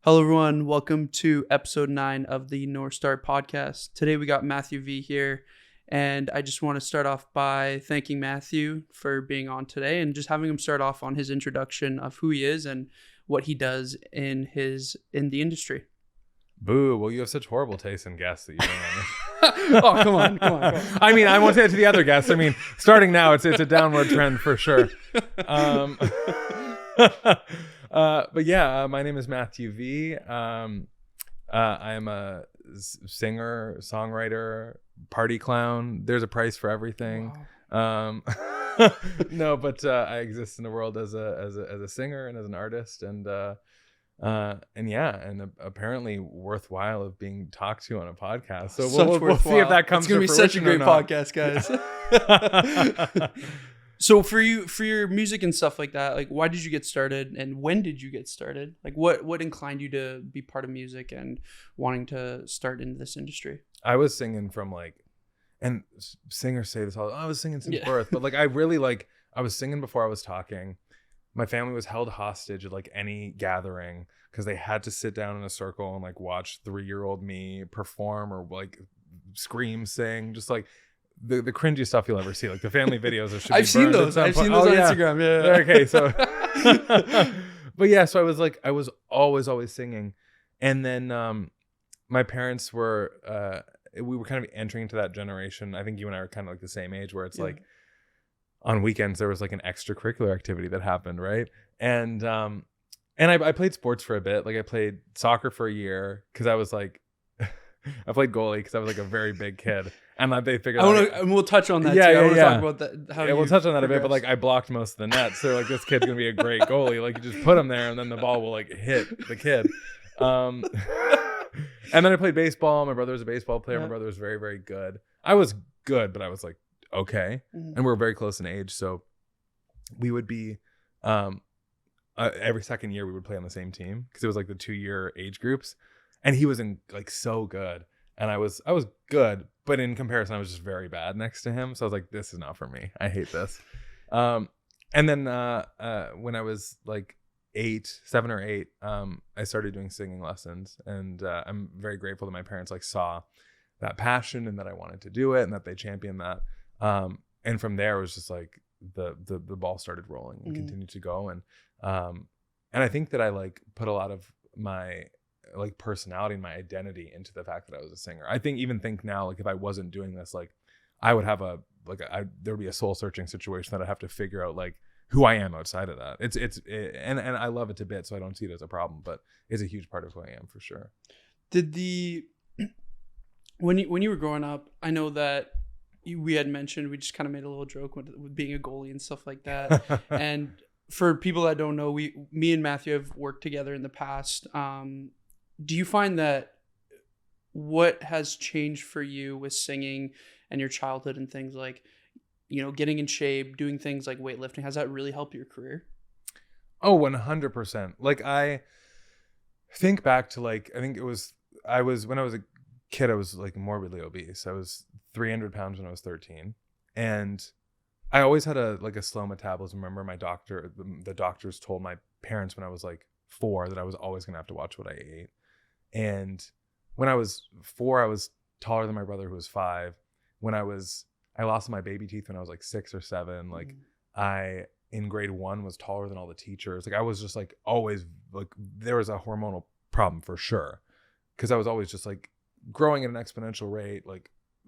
Hello, everyone. Welcome to episode 9 of the North Star podcast. Today, we got Mathew V here, and I just want to start off by thanking Mathew for being on today and just having him start off on his introduction of who he is and what he does in the industry. Boo. Well, you have such horrible taste in guests that you don't Oh, come on. I mean, I won't say it to the other guests. I mean, starting now, it's a downward trend for sure. But yeah, my name is Mathew V. I am a singer, songwriter, party clown. There's a price for everything. Wow. No, but I exist in the world as a singer and as an artist, and apparently worthwhile of being talked to on a podcast. So we'll see if that comes. It's gonna be such a great podcast, guys. Yeah. So for your music and stuff like that, like, why did you get started and when did you get started? Like, what inclined you to be part of music and wanting to start into this industry? I was singing from and singers say this all, I was singing since birth, but I was singing before I was talking. My family was held hostage at any gathering because they had to sit down in a circle and watch 3-year-old me perform or scream, sing, just the cringy stuff you'll ever see, the family videos that should be I've seen those on Instagram. Yeah. Okay, so but yeah, so I was always singing, and then my parents were we were kind of entering into that generation. I think you and I are kind of the same age where it's on weekends there was an extracurricular activity that happened, right? And I played sports for a bit. I played soccer for a year because I was I played goalie because I was a very big kid. And they figured and we'll touch on that too. I want to talk about that. We'll touch on that a bit, but I blocked most of the nets. So this kid's gonna be a great goalie. You just put him there and then the ball will hit the kid. And then I played baseball. My brother was a baseball player. Yeah. My brother was very, very good. I was good, but I was okay. Mm-hmm. And we were very close in age. So we would be every second year we would play on the same team because it was the 2-year age groups. And he was in so good. And I was good, but in comparison, I was just very bad next to him. So I was this is not for me. I hate this. And then when I was 7 or 8, I started doing singing lessons. And I'm very grateful that my parents saw that passion and that I wanted to do it and that they championed that. And from there, it was just the ball started rolling and continued to go. And I think that I put a lot of my personality and my identity into the fact that I was a singer. I think now, if I wasn't doing this, I would have there would be a soul searching situation that I'd have to figure out who I am outside of that. And I love it to bits, so I don't see it as a problem, but it's a huge part of who I am for sure. When you were growing up, I know that we had mentioned, we just kind of made a little joke with being a goalie and stuff like that. And for people that don't know, me and Mathew have worked together in the past. Do you find that what has changed for you with singing and your childhood and things getting in shape, doing things like weightlifting, has that really helped your career? Oh, 100%. I think back to I think it was, when I was a kid, I was morbidly obese. I was 300 pounds when I was 13. And I always had a slow metabolism. Remember the doctors told my parents when I was 4 that I was always going to have to watch what I ate. And when I was 4, I was taller than my brother who was 5. When I lost my baby teeth when I was 6 or 7. I in grade 1 was taller than all the teachers. I was just always there was a hormonal problem for sure, because I was always just growing at an exponential rate,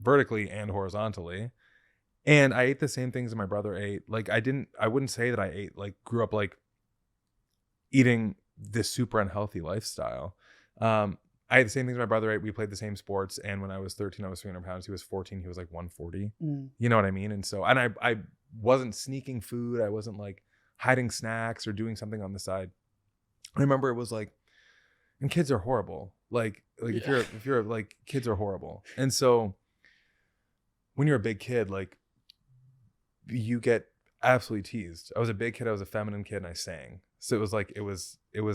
vertically and horizontally. And I ate the same things that my brother ate. I wouldn't say that I ate grew up eating this super unhealthy lifestyle. I had the same things my brother ate. We played the same sports. And when I was 13, I was 300 pounds. He was 14. He was 140. You know what I mean? And so, and I wasn't sneaking food. I wasn't hiding snacks or doing something on the side. I remember it was and kids are horrible. If you're kids are horrible. And so when you're a big kid, you get absolutely teased. I was a big kid. I was a feminine kid and I sang. So it was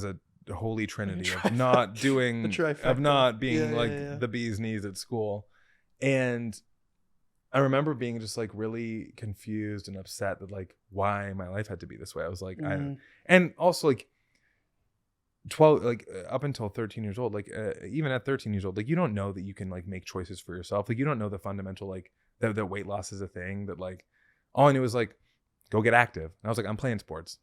a holy trinity of not doing being the bee's knees at school. And I remember being just really confused and upset that why my life had to be this way. I was and also 12, like up until 13 years old, like even at 13 years old, like you don't know that you can like make choices for yourself. Like you don't know the fundamental, like that weight loss is a thing, that like all I knew was like, go get active. And I was like, I'm playing sports.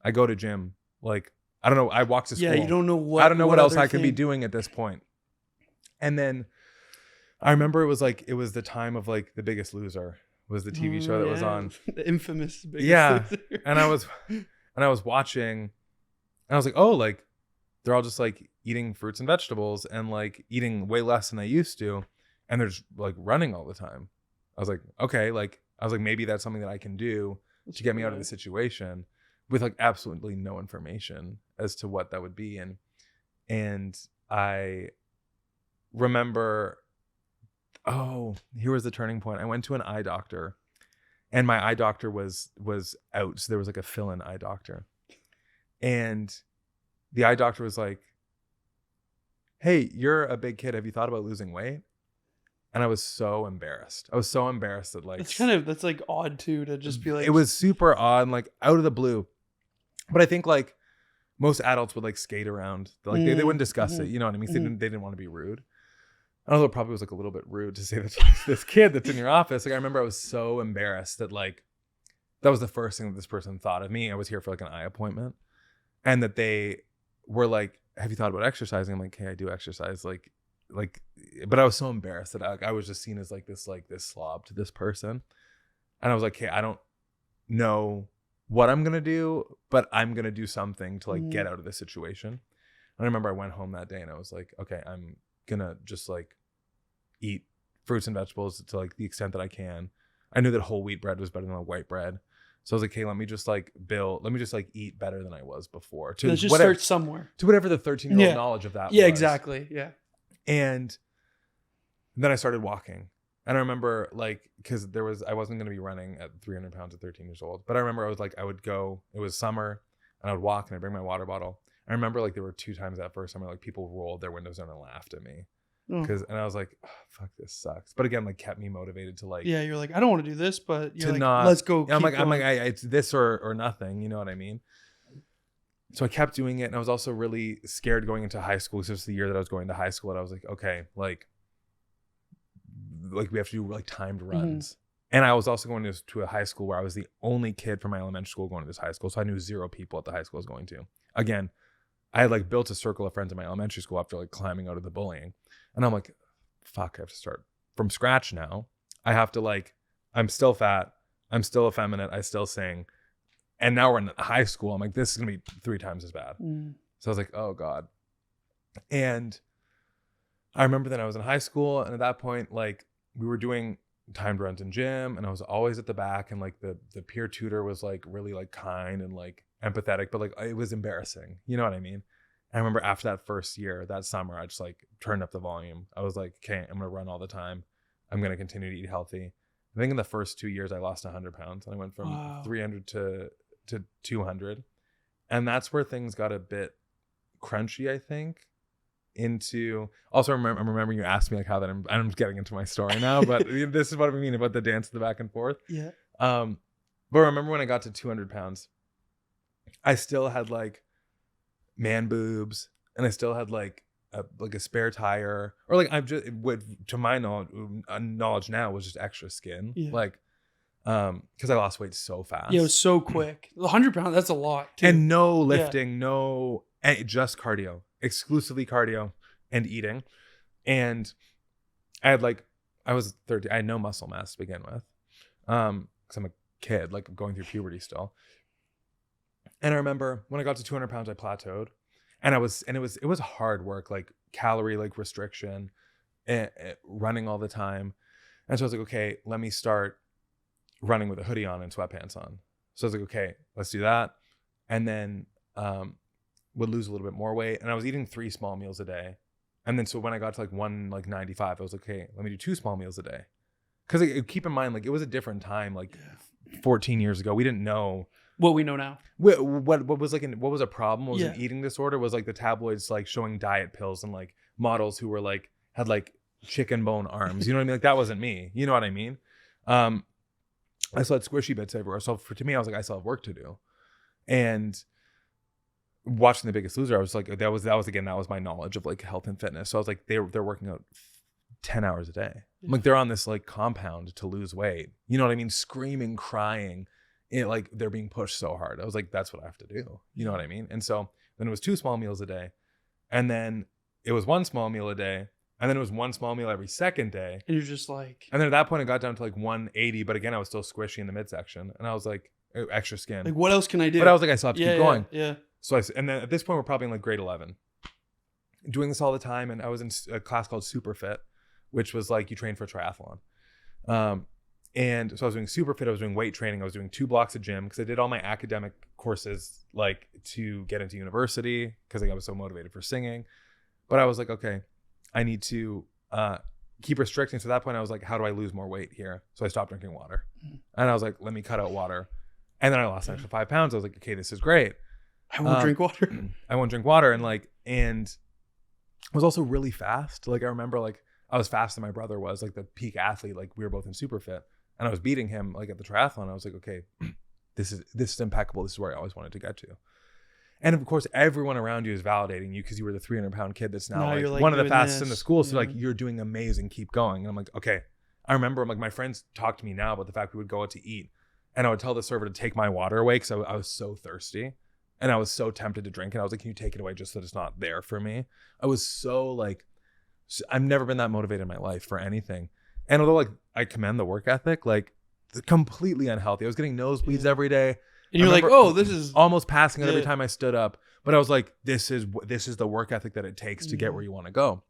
I go to gym. Like, I don't know. I walk to school. Yeah, you don't know what. I don't know what else I could be thing. doing at this point. And then I remember it was the time of like The Biggest Loser was the TV show that was on. The infamous Biggest Loser. And I was watching, and I was like, oh, like they're all just like eating fruits and vegetables and like eating way less than they used to, and they're just like running all the time. I was like, okay, like I was like, maybe that's something that I can do to get me out of the situation, with like absolutely no information as to what that would be. And I remember, oh, here was the turning point. I went to an eye doctor, and my eye doctor was out. So there was like a fill-in eye doctor. And the eye doctor was like, hey, you're a big kid. Have you thought about losing weight? And I was so embarrassed. I was so embarrassed that like... That's like odd too, to just be like... It was super odd and like out of the blue. But I think like most adults would like skate around. Like they wouldn't discuss it. You know what I mean? They didn't want to be rude. Although it probably was like a little bit rude to say that to this kid that's in your office. Like I remember I was so embarrassed that like that was the first thing that this person thought of me. I was here for like an eye appointment, and that they were like, have you thought about exercising? I'm like, hey, I do exercise. Like, but I was so embarrassed that I was just seen as like this slob to this person. And I was like, hey, I don't know what I'm going to do, but I'm going to do something to like get out of this situation. And I remember I went home that day and I was like, okay, I'm going to just like eat fruits and vegetables to like the extent that I can. I knew that whole wheat bread was better than white bread. So I was like, hey, let me just like eat better than I was before. Let's just start somewhere. To whatever the 13-year-old knowledge of that was. Yeah, exactly. Yeah. And then I started walking. And I remember like, because I wasn't going to be running at 300 pounds at 13 years old. But I remember I would go, it was summer, and I would walk and I'd bring my water bottle. I remember like there were 2 times that first summer, like people rolled their windows down and laughed at me. And I was like, oh, fuck, this sucks. But again, like kept me motivated to like, yeah, you're like, I don't want to do this, but you're like, not, let's go. I'm like, it's this or nothing. You know what I mean? So I kept doing it. And I was also really scared going into high school. So it was the year that I was going to high school. And I was like, okay, like we have to do like timed runs. And I was also going to a high school where I was the only kid from my elementary school going to this high school. So I knew 0 people at the high school I was going to. Again, I had like built a circle of friends in my elementary school after like climbing out of the bullying. And I'm like, fuck, I have to start from scratch now. I have to like, I'm still fat. I'm still effeminate. I still sing. And now we're in high school. I'm like, this is going to be 3 times as bad. So I was like, oh God. And I remember that I was in high school. And at that point, like we were doing timed runs in gym, and I was always at the back. And like the peer tutor was like really like kind and like empathetic, but like it was embarrassing. You know what I mean? I remember after that first year, that summer, I just like turned up the volume. I was like, okay, I'm going to run all the time. I'm going to continue to eat healthy. I think in the first 2 years, I lost 100 pounds. And I went from 300 to 200. And that's where things got a bit crunchy, I think. Also, I'm remembering you asked me like how that, I'm getting into my story now, but this is what I mean about the dance of the back and forth. Yeah. But remember when I got to 200 pounds, I still had like man boobs, and I still had like a spare tire, or like I've just, to my knowledge now, was just extra skin. Yeah. Like, because I lost weight so fast. Yeah, it was so quick. 100 pounds, that's a lot too. And no lifting, just cardio, exclusively cardio and eating. And I was 30. I had no muscle mass to begin with, because I'm a kid, like going through puberty still. And I remember when I got to 200 pounds, I plateaued, and it was hard work, like calorie, like restriction, and running all the time. And so I was like, okay, let me start running with a hoodie on and sweatpants on. So I was like, okay, let's do that. And then, would lose a little bit more weight. And I was eating 3 small meals a day. And then, so when I got to like 195, I was like, okay, let me do 2 small meals a day. Cause keep in mind, like it was a different time, like 14 years ago, we didn't know what we know now. What was a problem? What was an eating disorder? Was like the tabloids like showing diet pills and like models who were like had like chicken bone arms. You know what I mean? Like that wasn't me. You know what I mean? I still had squishy bits everywhere. So to me, I was like, I still have work to do. And watching The Biggest Loser, I was like, that was my knowledge of like health and fitness. So I was like, they're working out 10 hours a day. Like they're on this like compound to lose weight. You know what I mean? Screaming, crying, like they're being pushed so hard. I was like, that's what I have to do. You know what I mean? And so then it was 2 small meals a day, and then it was 1 small meal a day, and then it was 1 small meal every second day. And you're just like, and then at that point it got down to like 180, but again I was still squishy in the midsection, and I was like, extra skin. Like what else can I do? But I was like, I still have to keep going. Yeah. So and then at this point we're probably in like grade 11, doing this all the time, and I was in a class called Super Fit, which was like you train for triathlon. And so I was doing Super Fit, I was doing weight training, I was doing 2 blocks of gym because I did all my academic courses like to get into university because I was so motivated for singing. But I was like, okay, I need to keep restricting. So at that point I was like, how do I lose more weight here? So I stopped drinking water. And I was like, let me cut out water. And then I lost an extra 5 pounds. I was like, okay, this is great. I won't drink water. I won't drink water. And I was also really fast. Like I remember like I was faster than my brother was, like the peak athlete. Like we were both in Super Fit, and I was beating him like at the triathlon. I was like, okay, this is impeccable. This is where I always wanted to get to. And of course, everyone around you is validating you because you were the 300-pound kid that's now like one of the fastest in the school. So like you're doing amazing, keep going. And I'm like, okay. I remember like my friends talk to me now about the fact we would go out to eat, and I would tell the server to take my water away because I was so thirsty. And I was so tempted to drink it. I was like, can you take it away just so that it's not there for me? I was so like, I've never been that motivated in my life for anything. And although like I commend the work ethic, like completely unhealthy. I was getting nosebleeds every day. And you're like, oh, this is almost passing out every time I stood up. But I was like, this is the work ethic that it takes to get where you want to go.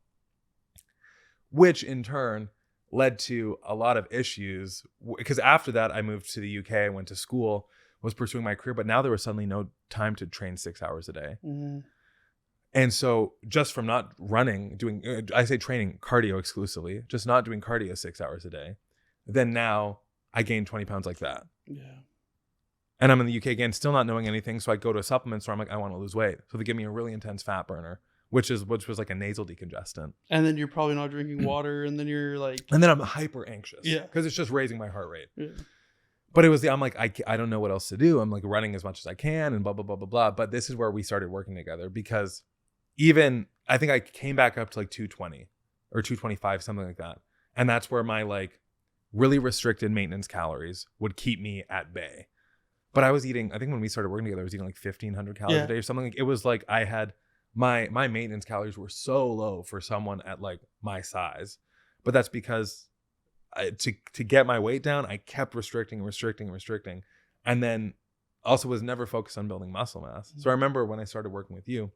Which in turn led to a lot of issues because after that I moved to the UK, I went to school, was pursuing my career, but now there was suddenly no time to train 6 hours a day. And so just from not running, I say training cardio exclusively, just not doing cardio 6 hours a day, then now I gained 20 pounds like that. Yeah. And I'm in the UK again, still not knowing anything. So I go to a supplement store. I'm like, I want to lose weight. So they give me a really intense fat burner, which was like a nasal decongestant. And then you're probably not drinking water. And then you're like, and then I'm hyper anxious. Yeah. Because it's just raising my heart rate. Yeah. But it was I'm like, I don't know what else to do. I'm like running as much as I can and blah, blah, blah, blah, blah. But this is where we started working together because I think I came back up to like 220 or 225, something like that. And that's where my like really restricted maintenance calories would keep me at bay. But I was eating, I think when we started working together, I was eating like 1,500 calories a day or something. Like, it was like I had my maintenance calories were so low for someone at like my size. But that's because to get my weight down, I kept restricting. And then also was never focused on building muscle mass. So I remember when I started working with you,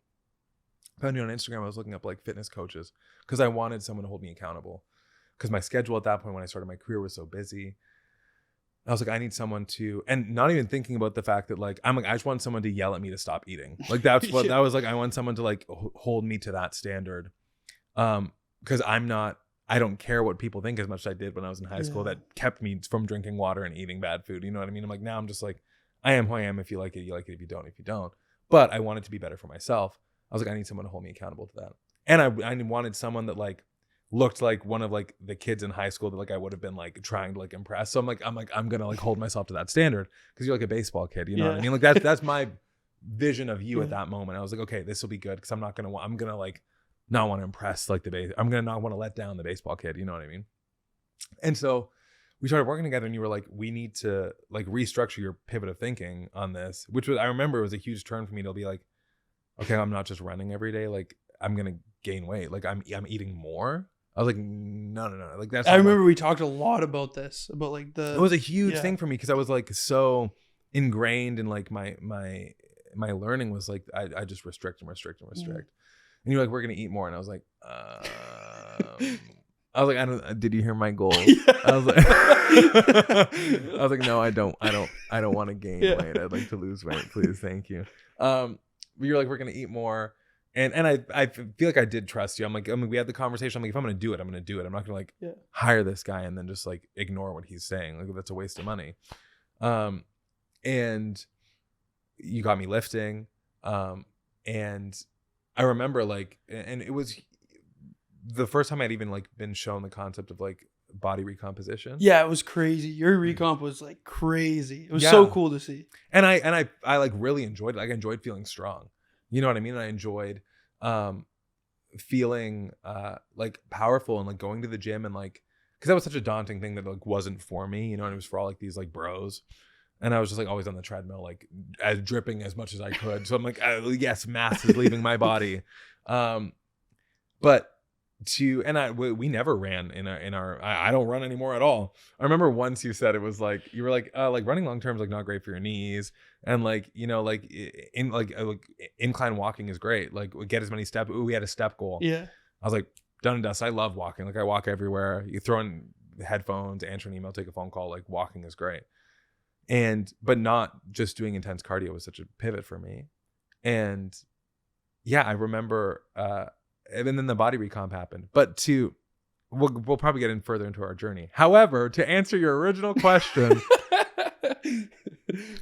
I found you on Instagram, I was looking up like fitness coaches because I wanted someone to hold me accountable. Because my schedule at that point when I started my career was so busy. I was like, I need someone to, and not even thinking about the fact that like, I'm like, I just want someone to yell at me to stop eating. Like that's what, that was like, I want someone to like hold me to that standard. Because I don't care what people think as much as I did when I was in high school that kept me from drinking water and eating bad food. You know what I mean? I'm like, now I'm just like, I am who I am. If you like it, you like it. If you don't, you don't. But I wanted to be better for myself. I was like, I need someone to hold me accountable to that. And I wanted someone that like looked like one of like the kids in high school that like I would have been like trying to like impress. So I'm gonna like hold myself to that standard because you're like a baseball kid, you know what I mean? Like that's my vision of you at that moment. I was like, okay, this will be good because I'm gonna like not want to impress like I'm gonna not want to let down the baseball kid, you know what I mean? And so we started working together, and you were like, we need to like restructure your pivot of thinking on this, which was, I remember it was a huge turn for me to be like, okay, I'm not just running every day, like I'm gonna gain weight, like I'm eating more. I was like, no. Like that's. I remember we talked a lot about this, about like it was a huge thing for me because I was like so ingrained in like my learning was like I just restrict. And you're like, we're gonna eat more, and I was like, I don't. Did you hear my goals? I was like, no, I don't want to gain weight. I'd like to lose weight, please, thank you. You're like, we're gonna eat more. And I feel like I did trust you. I'm like, we had the conversation. I'm like, if I'm going to do it, I'm going to do it. I'm not going to like hire this guy and then just like ignore what he's saying. Like that's a waste of money. And you got me lifting. And I remember like, and it was the first time I'd even like been shown the concept of like body recomposition. Yeah, it was crazy. Your recomp was like crazy. It was so cool to see. And I like really enjoyed it. Like I enjoyed feeling strong. You know what I mean? And I enjoyed feeling like powerful and like going to the gym and like, because that was such a daunting thing that like wasn't for me, you know, and it was for all like these like bros. And I was just like always on the treadmill, like dripping as much as I could. So I'm like, yes, mass is leaving my body. But we never ran in our I don't run anymore at all. I remember once you said, it was like, you were like running long term is like not great for your knees. And like, you know, like incline walking is great. Like get as many steps. Ooh, we had a step goal. Yeah. I was like, done and dust. I love walking. Like I walk everywhere. You throw in headphones, answer an email, take a phone call. Like walking is great. But not just doing intense cardio was such a pivot for me. And yeah, I remember, and then the body recomp happened. But we'll probably get in further into our journey. However, to answer your original question,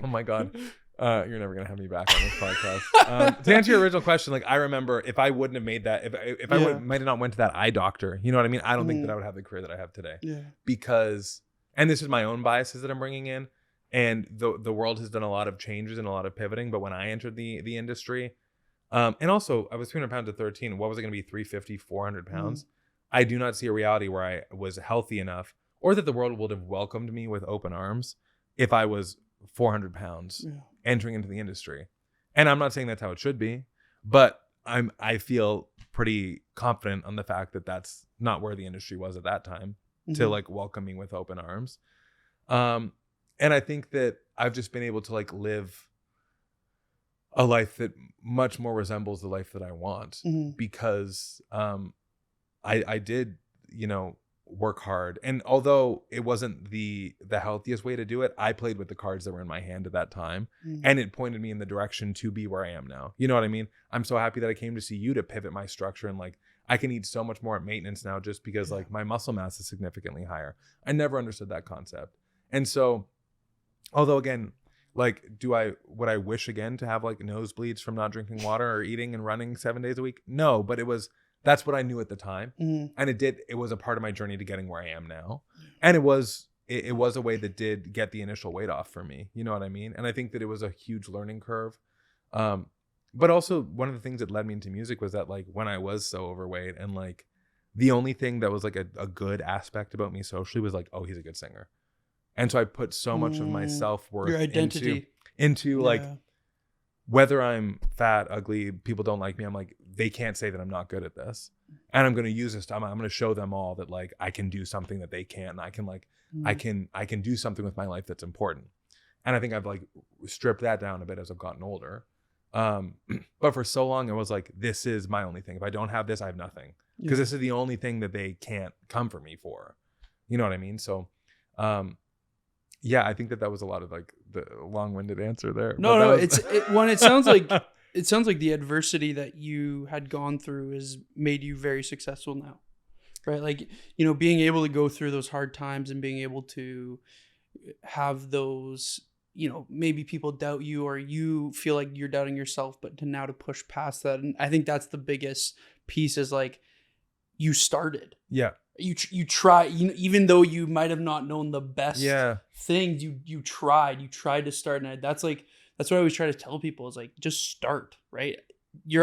oh my God, you're never gonna have me back on this podcast. To answer your original question, like I remember if I wouldn't have made that, if I might have not went to that eye doctor, you know what I mean? I don't think that I would have the career that I have today. Yeah. Because, and this is my own biases that I'm bringing in, and the world has done a lot of changes and a lot of pivoting. But when I entered the industry, and also I was 300 pounds at 13. What was it going to be? 350, 400 pounds. I do not see a reality where I was healthy enough, or that the world would have welcomed me with open arms if I was 400 pounds entering into the industry. And I'm not saying that's how it should be, but I feel pretty confident on the fact that that's not where the industry was at that time to like welcome me with open arms. And I think that I've just been able to like live a life that much more resembles the life that I want, because I did, you know, work hard. And although it wasn't the healthiest way to do it, I played with the cards that were in my hand at that time. And it pointed me in the direction to be where I am now. You know what I mean? I'm so happy that I came to see you to pivot my structure, and like I can eat so much more at maintenance now just because like my muscle mass is significantly higher. I never understood that concept. And so, although again, like, would I wish again to have like nosebleeds from not drinking water or eating and running 7 days a week? No, but that's what I knew at the time. And it was a part of my journey to getting where I am now. And it was a way that did get the initial weight off for me. You know what I mean? And I think that it was a huge learning curve. But also one of the things that led me into music was that like when I was so overweight, and like the only thing that was like a good aspect about me socially was like, oh, he's a good singer. And so I put so much of my self-worth, your identity into like, whether I'm fat, ugly, people don't like me, I'm like, they can't say that I'm not good at this. And I'm going to use this. I'm going to show them all that like I can do something that they can't. And I can like, I can do something with my life that's important. And I think I've like stripped that down a bit as I've gotten older. But for so long, it was like, this is my only thing. If I don't have this, I have nothing. Because this is the only thing that they can't come for me for. You know what I mean? So, yeah, I think that was a lot of like the long-winded answer there. No, it sounds like the adversity that you had gone through has made you very successful now, right? Like, you know, being able to go through those hard times and being able to have those, you know, maybe people doubt you or you feel like you're doubting yourself, but to push past that. And I think that's the biggest piece is like you started. Yeah. You try, even though you might have not known the best things, you tried to start. And that's what I always try to tell people is like, just start, right?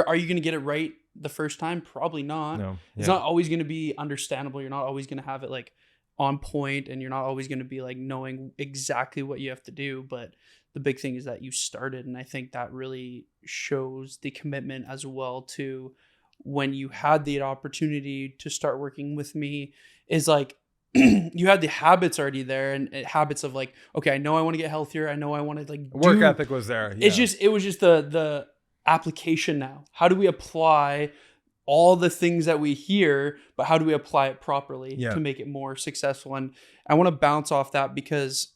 Are you going to get it right the first time? Probably not. No. Yeah. It's not always going to be understandable. You're not always going to have it like on point, and you're not always going to be like knowing exactly what you have to do. But the big thing is that you started. And I think that really shows the commitment as well to when you had the opportunity to start working with me is like, you had the habits already there, and habits of like, okay, I know I want to get healthier. I know I want to like work ethic was there. Yeah. It was just the application now. How do we apply all the things that we hear, but how do we apply it properly to make it more successful? And I want to bounce off that because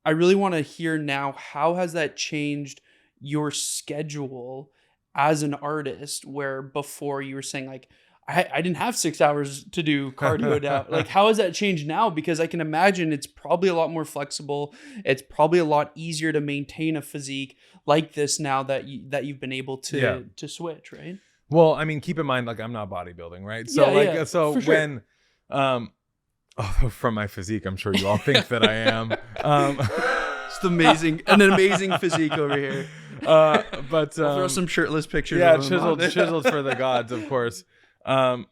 I really want to hear now, how has that changed your schedule as an artist, where before you were saying like, I didn't have 6 hours to do cardio now. Like, how has that changed now? Because I can imagine it's probably a lot more flexible. It's probably a lot easier to maintain a physique like this now that you've been able to switch, right? Well, I mean, keep in mind, like, I'm not bodybuilding, right? So so when, from my physique, I'm sure you all think that I am. It's an amazing physique over here. But I'll throw some shirtless pictures. Yeah, of him on it. chiseled for the gods, of course. No,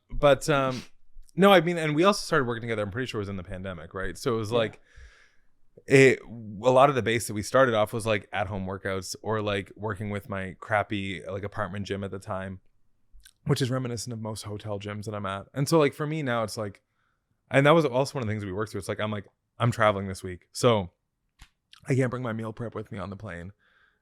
I mean, and we also started working together. I'm pretty sure it was in the pandemic, right? So it was like a lot of the base that we started off was like at home workouts or like working with my crappy like apartment gym at the time, which is reminiscent of most hotel gyms that I'm at. And so like for me now, it's like, and that was also one of the things we worked through. It's like I'm traveling this week, so I can't bring my meal prep with me on the plane.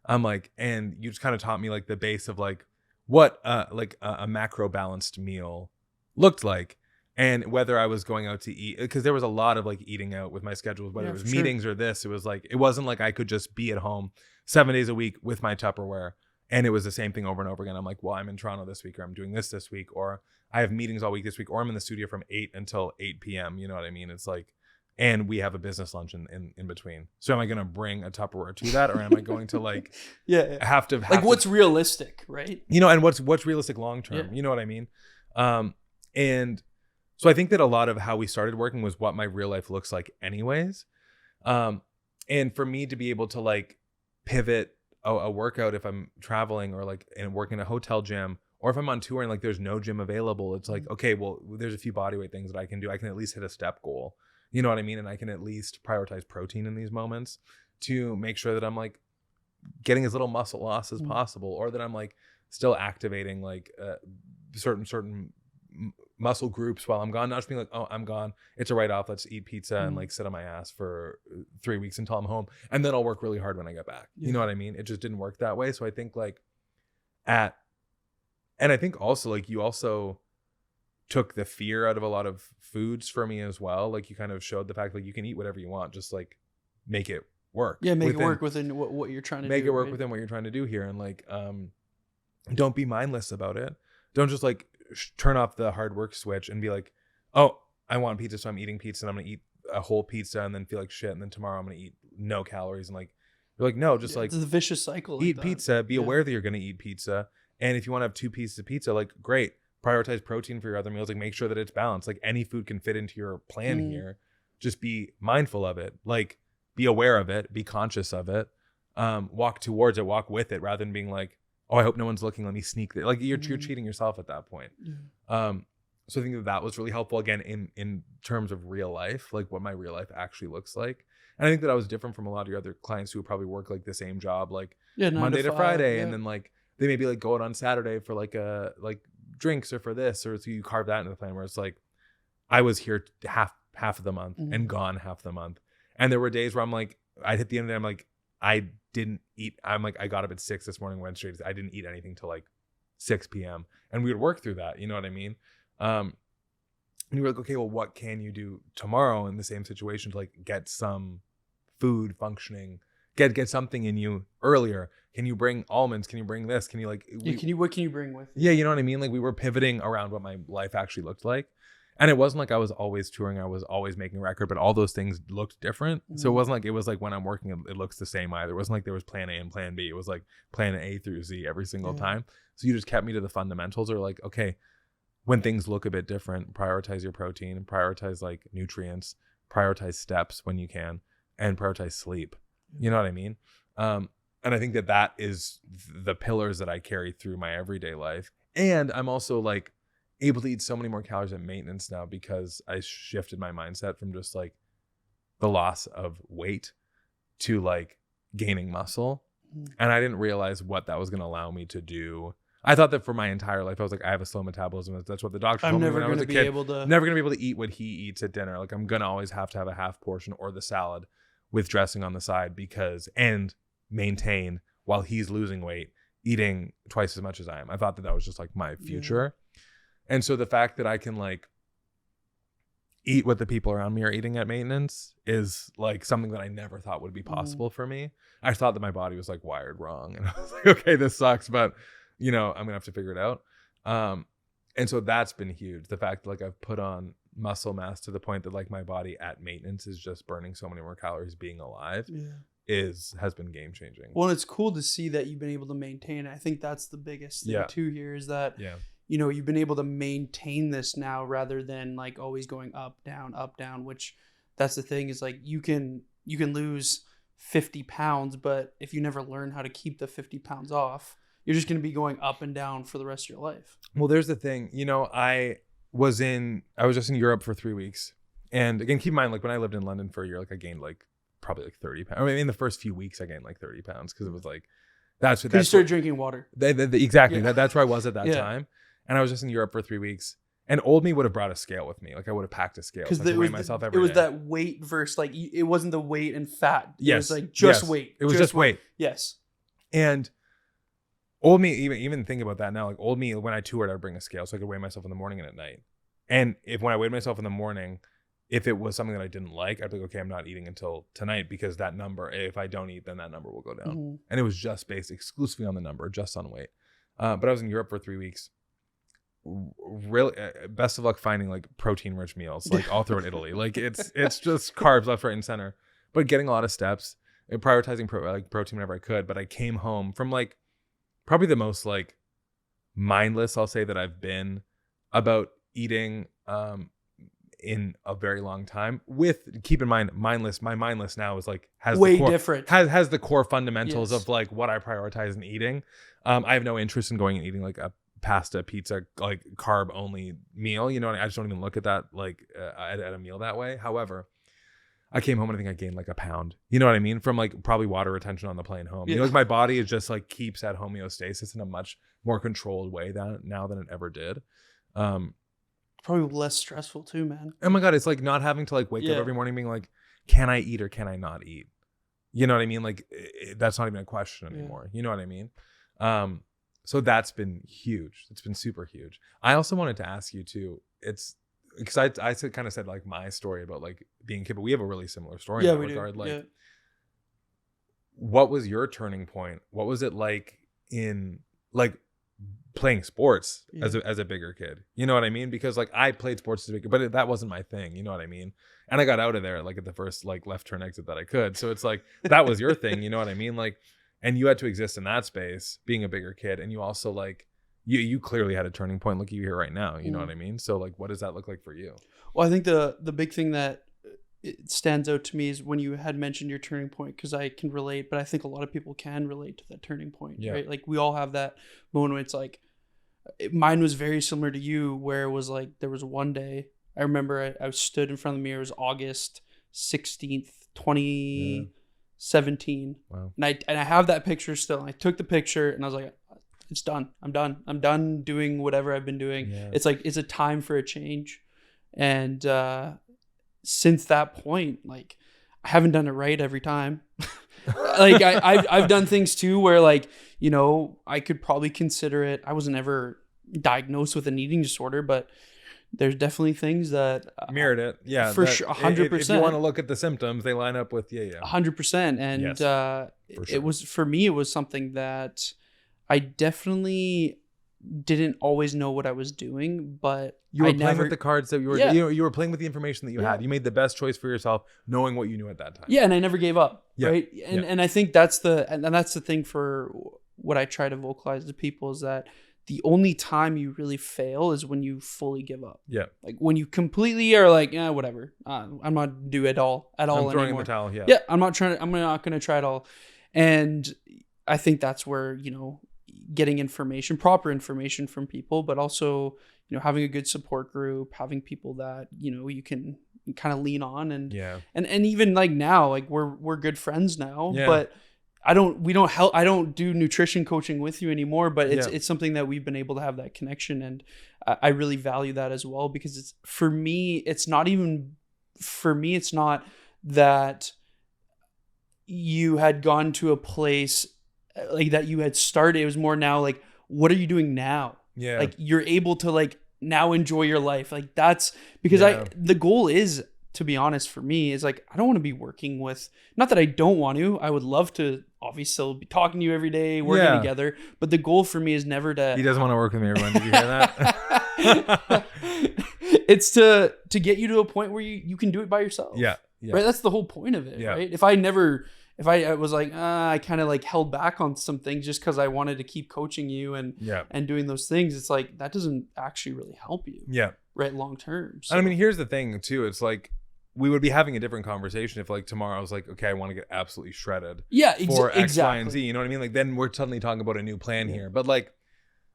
I'm like, and you just kind of taught me like the base of like what like a macro balanced meal looked like, and whether I was going out to eat, because there was a lot of like eating out with my schedule, whether it was meetings or this. It was like, it wasn't like I could just be at home 7 days a week with my Tupperware, and it was the same thing over and over again. I'm like, well, I'm in Toronto this week, or I'm doing this week, or I have meetings all week this week, or I'm in the studio from 8 until 8 p.m. You know what I mean? It's like, and we have a business lunch in between. So am I going to bring a Tupperware to that, or am I going to like have to what's realistic, right? You know, and what's realistic long term? You know what I mean? And so I think that a lot of how we started working was what my real life looks like anyways. And for me to be able to like pivot a workout if I'm traveling or like and working in a hotel gym, or if I'm on tour and like there's no gym available, it's like, okay, well, there's a few bodyweight things that I can do. I can at least hit a step goal. You know what I mean? And I can at least prioritize protein in these moments to make sure that I'm like getting as little muscle loss as possible, or that I'm like still activating like certain muscle groups while I'm gone. Not just being like, oh, I'm gone, it's a write-off, let's eat pizza and like sit on my ass for 3 weeks until I'm home, and then I'll work really hard when I get back. You know what I mean? It just didn't work that way. So I think like and I think also like you also took the fear out of a lot of foods for me as well. Like you kind of showed the fact like you can eat whatever you want, just like make it work. Yeah, make it work within what you're trying to do. Make it work within what you're trying to do here. And like don't be mindless about it. Don't just like turn off the hard work switch and be like, oh, I want pizza, so I'm eating pizza, and I'm gonna eat a whole pizza and then feel like shit, and then tomorrow I'm gonna eat no calories. And like you're like, no, just like it's a vicious cycle. Eat pizza, be aware that you're gonna eat pizza, and if you want to have 2 pieces of pizza, like great, prioritize protein for your other meals. Like make sure that it's balanced. Like any food can fit into your plan here. Just be mindful of it. Like be aware of it. Be conscious of it. Walk towards it. Walk with it, rather than being like, oh, I hope no one's looking. Let me sneak it. Like you're cheating yourself at that point. So I think that was really helpful again in terms of real life, like what my real life actually looks like. And I think that I was different from a lot of your other clients who would probably work like the same job, like Monday to Friday, and then like they maybe like go out on Saturday for like a drinks or for this, or so you carve that into the plan, where it's like I was here half of the month and gone half the month. And there were days where I'm like, I'd hit the end of the day, I'm like, I didn't eat. I'm like, I got up at 6 this morning, Wednesday. I didn't eat anything till like 6 p.m. And we would work through that. You know what I mean? And you were like, okay, well, what can you do tomorrow in the same situation to like get some food functioning, get something in you earlier? Can you bring almonds? Can you bring this? Can you like, what can you bring with you? Yeah. You know what I mean? Like we were pivoting around what my life actually looked like. And it wasn't like I was always touring, I was always making a record, but all those things looked different. So it wasn't like when I'm working, it looks the same either. It wasn't like there was plan A and plan B. It was like plan A through Z every single time. So you just kept me to the fundamentals, or like, okay, when things look a bit different, prioritize your protein, prioritize like nutrients, prioritize steps when you can, and prioritize sleep. You know what I mean? And I think that is the pillars that I carry through my everyday life. And I'm also like able to eat so many more calories at maintenance now, because I shifted my mindset from just like the loss of weight to like gaining muscle. And I didn't realize what that was going to allow me to do. I thought that for my entire life, I was like, I have a slow metabolism. That's what the doctor told me when I was a kid. Never going to be able to eat what he eats at dinner. Like I'm going to always have to have a half portion or the salad with dressing on the side, and maintain while he's losing weight, eating twice as much as I am. I thought that was just like my future. And so the fact that I can like eat what the people around me are eating at maintenance is like something that I never thought would be possible for me. I thought that my body was like wired wrong. And I was like, okay, this sucks, but you know, I'm gonna have to figure it out. And so that's been huge. The fact that like I've put on muscle mass to the point that like my body at maintenance is just burning so many more calories being alive has been game changing. Well, it's cool to see that you've been able to maintain. I think that's the biggest thing too here, is that you know, you've been able to maintain this now rather than like always going up, down, which that's the thing, is like you can lose 50 pounds, but if you never learn how to keep the 50 pounds off, you're just going to be going up and down for the rest of your life. Well, there's the thing, you know, I was just in Europe for 3 weeks. And again, keep in mind, like when I lived in London for a year, like I gained like probably like 30 pounds. I mean, in the first few weeks, I gained like 30 pounds because it was like, that's you started drinking water. Exactly. Yeah. That's where I was at that time. And I was just in Europe for 3 weeks. And old me would have brought a scale with me. Like I would have packed a scale. Because it was that weight versus like, it wasn't the weight and fat. It yes. was like just weight. It was just weight. Yes. And old me, even think about that now. Like old me, when I toured, I would bring a scale so I could weigh myself in the morning and at night. And when I weighed myself in the morning, if it was something that I didn't like, I'd be like, okay, I'm not eating until tonight because that number, if I don't eat, then that number will go down. Mm-hmm. And it was just based exclusively on the number, just on weight. But I was in Europe for 3 weeks. Really, best of luck finding like protein rich meals, like all throughout Italy. Like it's just carbs left, right, and center. But getting a lot of steps, and prioritizing protein whenever I could. But I came home from like probably the most like mindless I'll say that I've been about eating in a very long time. With keep in mind, mindless. My mindless now is like has way the core, different. Has the core fundamentals yes. of like what I prioritize in eating. I have no interest in going and eating like a pasta, pizza, like carb only meal. You know, I just don't even look at that like at a meal that way. However, I came home and I think I gained like a pound. You know what I mean? From like probably water retention on the plane home. Yeah. You know, like my body is just like keeps at homeostasis in a much more controlled way now than it ever did. Probably less stressful too, man. Oh my God, it's like not having to like wake up every morning being like, can I eat or can I not eat? You know what I mean? Like that's not even a question anymore. You know what I mean? So that's been huge. It's been super huge. I also wanted to ask you too. It's because I kind of said like my story about like being a kid, but we have a really similar story in that regard. Do. Like, what was your turning point? What was it like in like playing sports as a bigger kid? You know what I mean? Because like I played sports as a big kid, but that wasn't my thing. You know what I mean? And I got out of there like at the first like left turn exit that I could. So it's like that was your thing. You know what I mean? Like. And you had to exist in that space being a bigger kid. And you also like, you clearly had a turning point. Look at you here right now. You know what I mean? So like, what does that look like for you? Well, I think the big thing that it stands out to me is when you had mentioned your turning point, because I can relate, but I think a lot of people can relate to that turning point, right? Like we all have that moment where it's like, mine was very similar to you where it was like, there was one day, I remember I stood in front of the mirror. It was August 16th, 2017. Wow. And I have that picture still. I took the picture and I was like, it's done. I'm done doing whatever I've been doing. Yeah. It's like, it's a time for a change. And since that point, like I haven't done it right every time. Like I've done things too where like, you know, I could probably consider it. I wasn't ever diagnosed with an eating disorder, but there's definitely things that mirrored it. Yeah. For sure. 100%. If you want to look at the symptoms, they line up with, 100%. And yes, it was, for me, it was something that I definitely didn't always know what I was doing, but you were playing with the cards that you were, you were playing with the information that you had. You made the best choice for yourself, knowing what you knew at that time. Yeah. And I never gave up. Right. And I think that's the thing for what I try to vocalize to people is that the only time you really fail is when you fully give up. Yeah. Like when you completely are like, whatever. I'm not do it all I'm throwing anymore. In the towel. Yeah. Yeah. I'm not going to try it all. And I think that's where, you know, getting proper information from people, but also, you know, having a good support group, having people that, you know, you can kind of lean on and even like now, like we're good friends now, but I don't do nutrition coaching with you anymore, but it's something that we've been able to have that connection. And I really value that as well, because it's not that you had gone to a place like that you had started. It was more now like, what are you doing now? Yeah. Like you're able to like now enjoy your life. Like that's because the goal is, to be honest, for me is like, I don't want to be working with, not that I don't want to, I would love to obviously still be talking to you every day, working together. But the goal for me is never to, he doesn't want to work with me, everyone. Did you hear that? It's to get you to a point where you can do it by yourself. Yeah. Right. That's the whole point of it. Yeah. Right. If I was like, I kind of like held back on some things just because I wanted to keep coaching you and doing those things, it's like, that doesn't actually really help you. Yeah. Right. Long term. So. And I mean, here's the thing too. It's like, we would be having a different conversation if like tomorrow I was like, okay, I want to get absolutely shredded Yeah, for X, exactly. Y, and Z. You know what I mean? Like then we're suddenly talking about a new plan here. But like,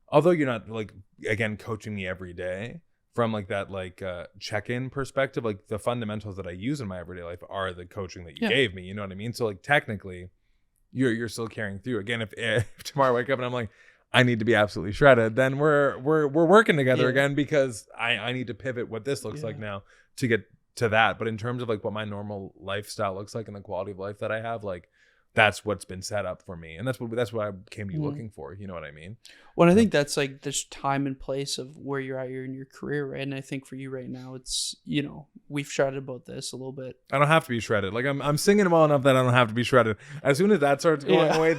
although you're not like, again, coaching me every day from like that like check-in perspective, like the fundamentals that I use in my everyday life are the coaching that you gave me. You know what I mean? So like technically, you're still carrying through. Again, if tomorrow I wake up and I'm like, I need to be absolutely shredded, then we're working together again, because I need to pivot what this looks like now to get to that. But in terms of like what my normal lifestyle looks like and the quality of life that I have, like that's what's been set up for me, and that's what I came to you looking for. You know what I mean? Well, I think that's like this time and place of where you're at in your career, right? And I think for you right now, it's, you know, we've chatted about this a little bit. I don't have to be shredded. Like I'm singing well enough that I don't have to be shredded. As soon as that starts going away,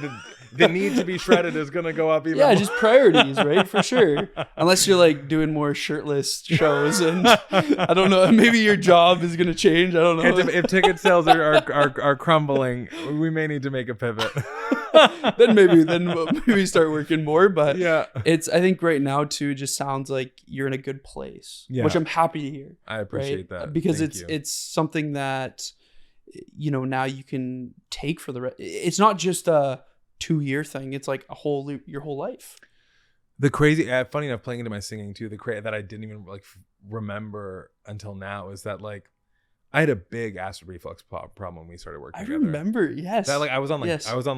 the need to be shredded is gonna go up even more. Just priorities, right? For sure. Unless you're like doing more shirtless shows, and I don't know, maybe your job is gonna change. I don't know. If ticket sales are crumbling, we may need to make a pivot. then maybe start working more. But I think right now too, just sounds like you're in a good place, which I'm happy to hear. I appreciate that, because it's something that, you know, now you can take for the rest. It's not just a 2-year thing. It's like your whole life. The crazy, funny enough, playing into my singing too, that I didn't even like remember until now is that like I had a big acid reflux problem when we started working together. I remember, yes. That like I was on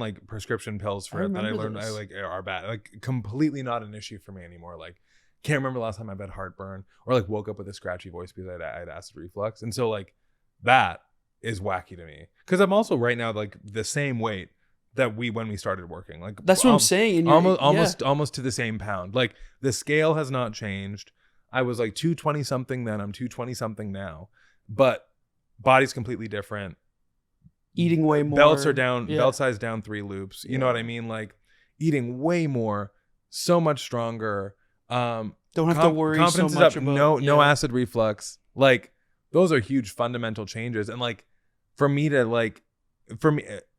like prescription pills for it that I learned this. are bad. Like completely not an issue for me anymore. Like can't remember the last time I've had heartburn or like woke up with a scratchy voice because I had acid reflux. And so like that is wacky to me, because I'm also right now like the same weight that when we started working. Like that's what I'm saying. Almost to the same pound. Like the scale has not changed. I was like 220 something then. I'm 220 something now. But body's completely different. Eating way more. Belts are down. Belt size down 3 loops. You know what I mean? Like eating way more, so much stronger. Don't have to worry so much about no acid reflux. Like those are huge fundamental changes. And like for me,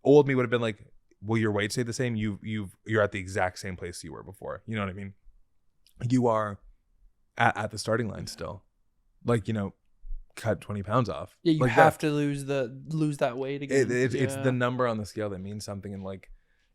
old me would have been like, will your weight stay the same? You're at the exact same place you were before. You know what I mean? You are at the starting line still. Like, you know, cut 20 pounds off. Yeah, you like have to lose that weight again. It's the number on the scale that means something.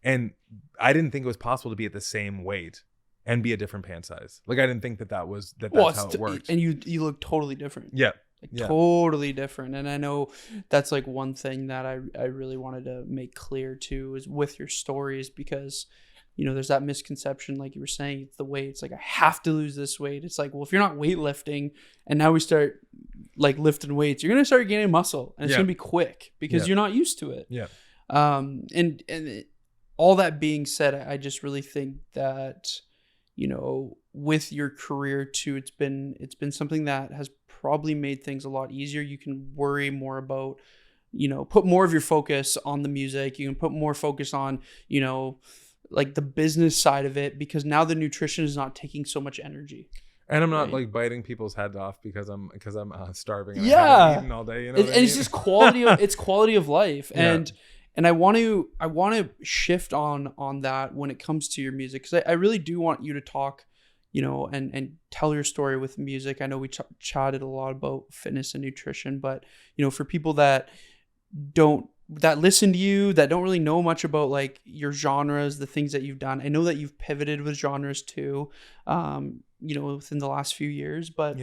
And I didn't think it was possible to be at the same weight and be a different pant size. Like I didn't think that's how it worked. And you look totally different. Yeah. Totally different. And I know that's like one thing that I really wanted to make clear too, is with your stories, because you know there's that misconception, like you were saying, it's the weight. It's like I have to lose this weight. It's like, well, if you're not weightlifting and now we start like lifting weights, you're gonna start gaining muscle, and it's gonna be quick because you're not used to it. And all that being said, I just really think that, you know, with your career too, it's been something that has probably made things a lot easier. You can worry more about, you know, put more of your focus on the music. You can put more focus on, you know, like the business side of it, because now the nutrition is not taking so much energy. And I'm not like biting people's heads off because I'm starving. And I haven't eaten all day. You know, it's just quality of life. And I want to shift on that when it comes to your music, because I really do want you to talk, you know, and tell your story with music. I know we chatted a lot about fitness and nutrition, but you know, for people that listen to you, that don't really know much about like your genres, the things that you've done. I know that you've pivoted with genres too, you know, within the last few years, but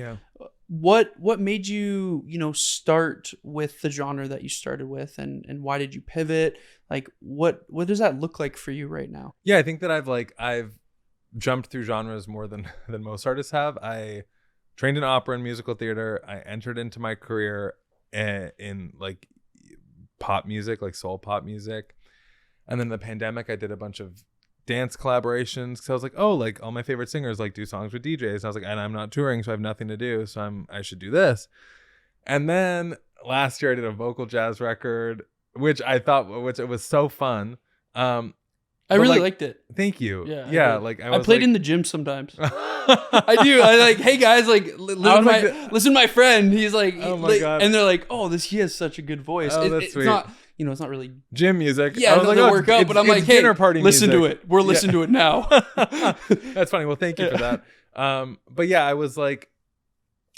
what made you, you know, start with the genre that you started with, and why did you pivot? Like what does that look like for you right now? Yeah, I think that I've jumped through genres more than most artists have. I trained in opera and musical theater. I entered into my career in like pop music, like soul pop music. And then the pandemic, I did a bunch of dance collaborations, because I was like, oh, like all my favorite singers like do songs with DJs. And I was like, and I'm not touring, so I have nothing to do, so I should do this. And then last year I did a vocal jazz record, which it was so fun. I really liked it. Thank you. Yeah. Like I played in the gym sometimes. I do. I like, hey guys, like listen to my friend. He's like, oh my God. And they're like, oh, he has such a good voice. Oh, that's sweet. It's not, you know, it's not really gym music. Yeah, I was like, work out, but I'm like, hey, listen to it. We're listening to it now. That's funny. Well, thank you for that. But yeah, I was like,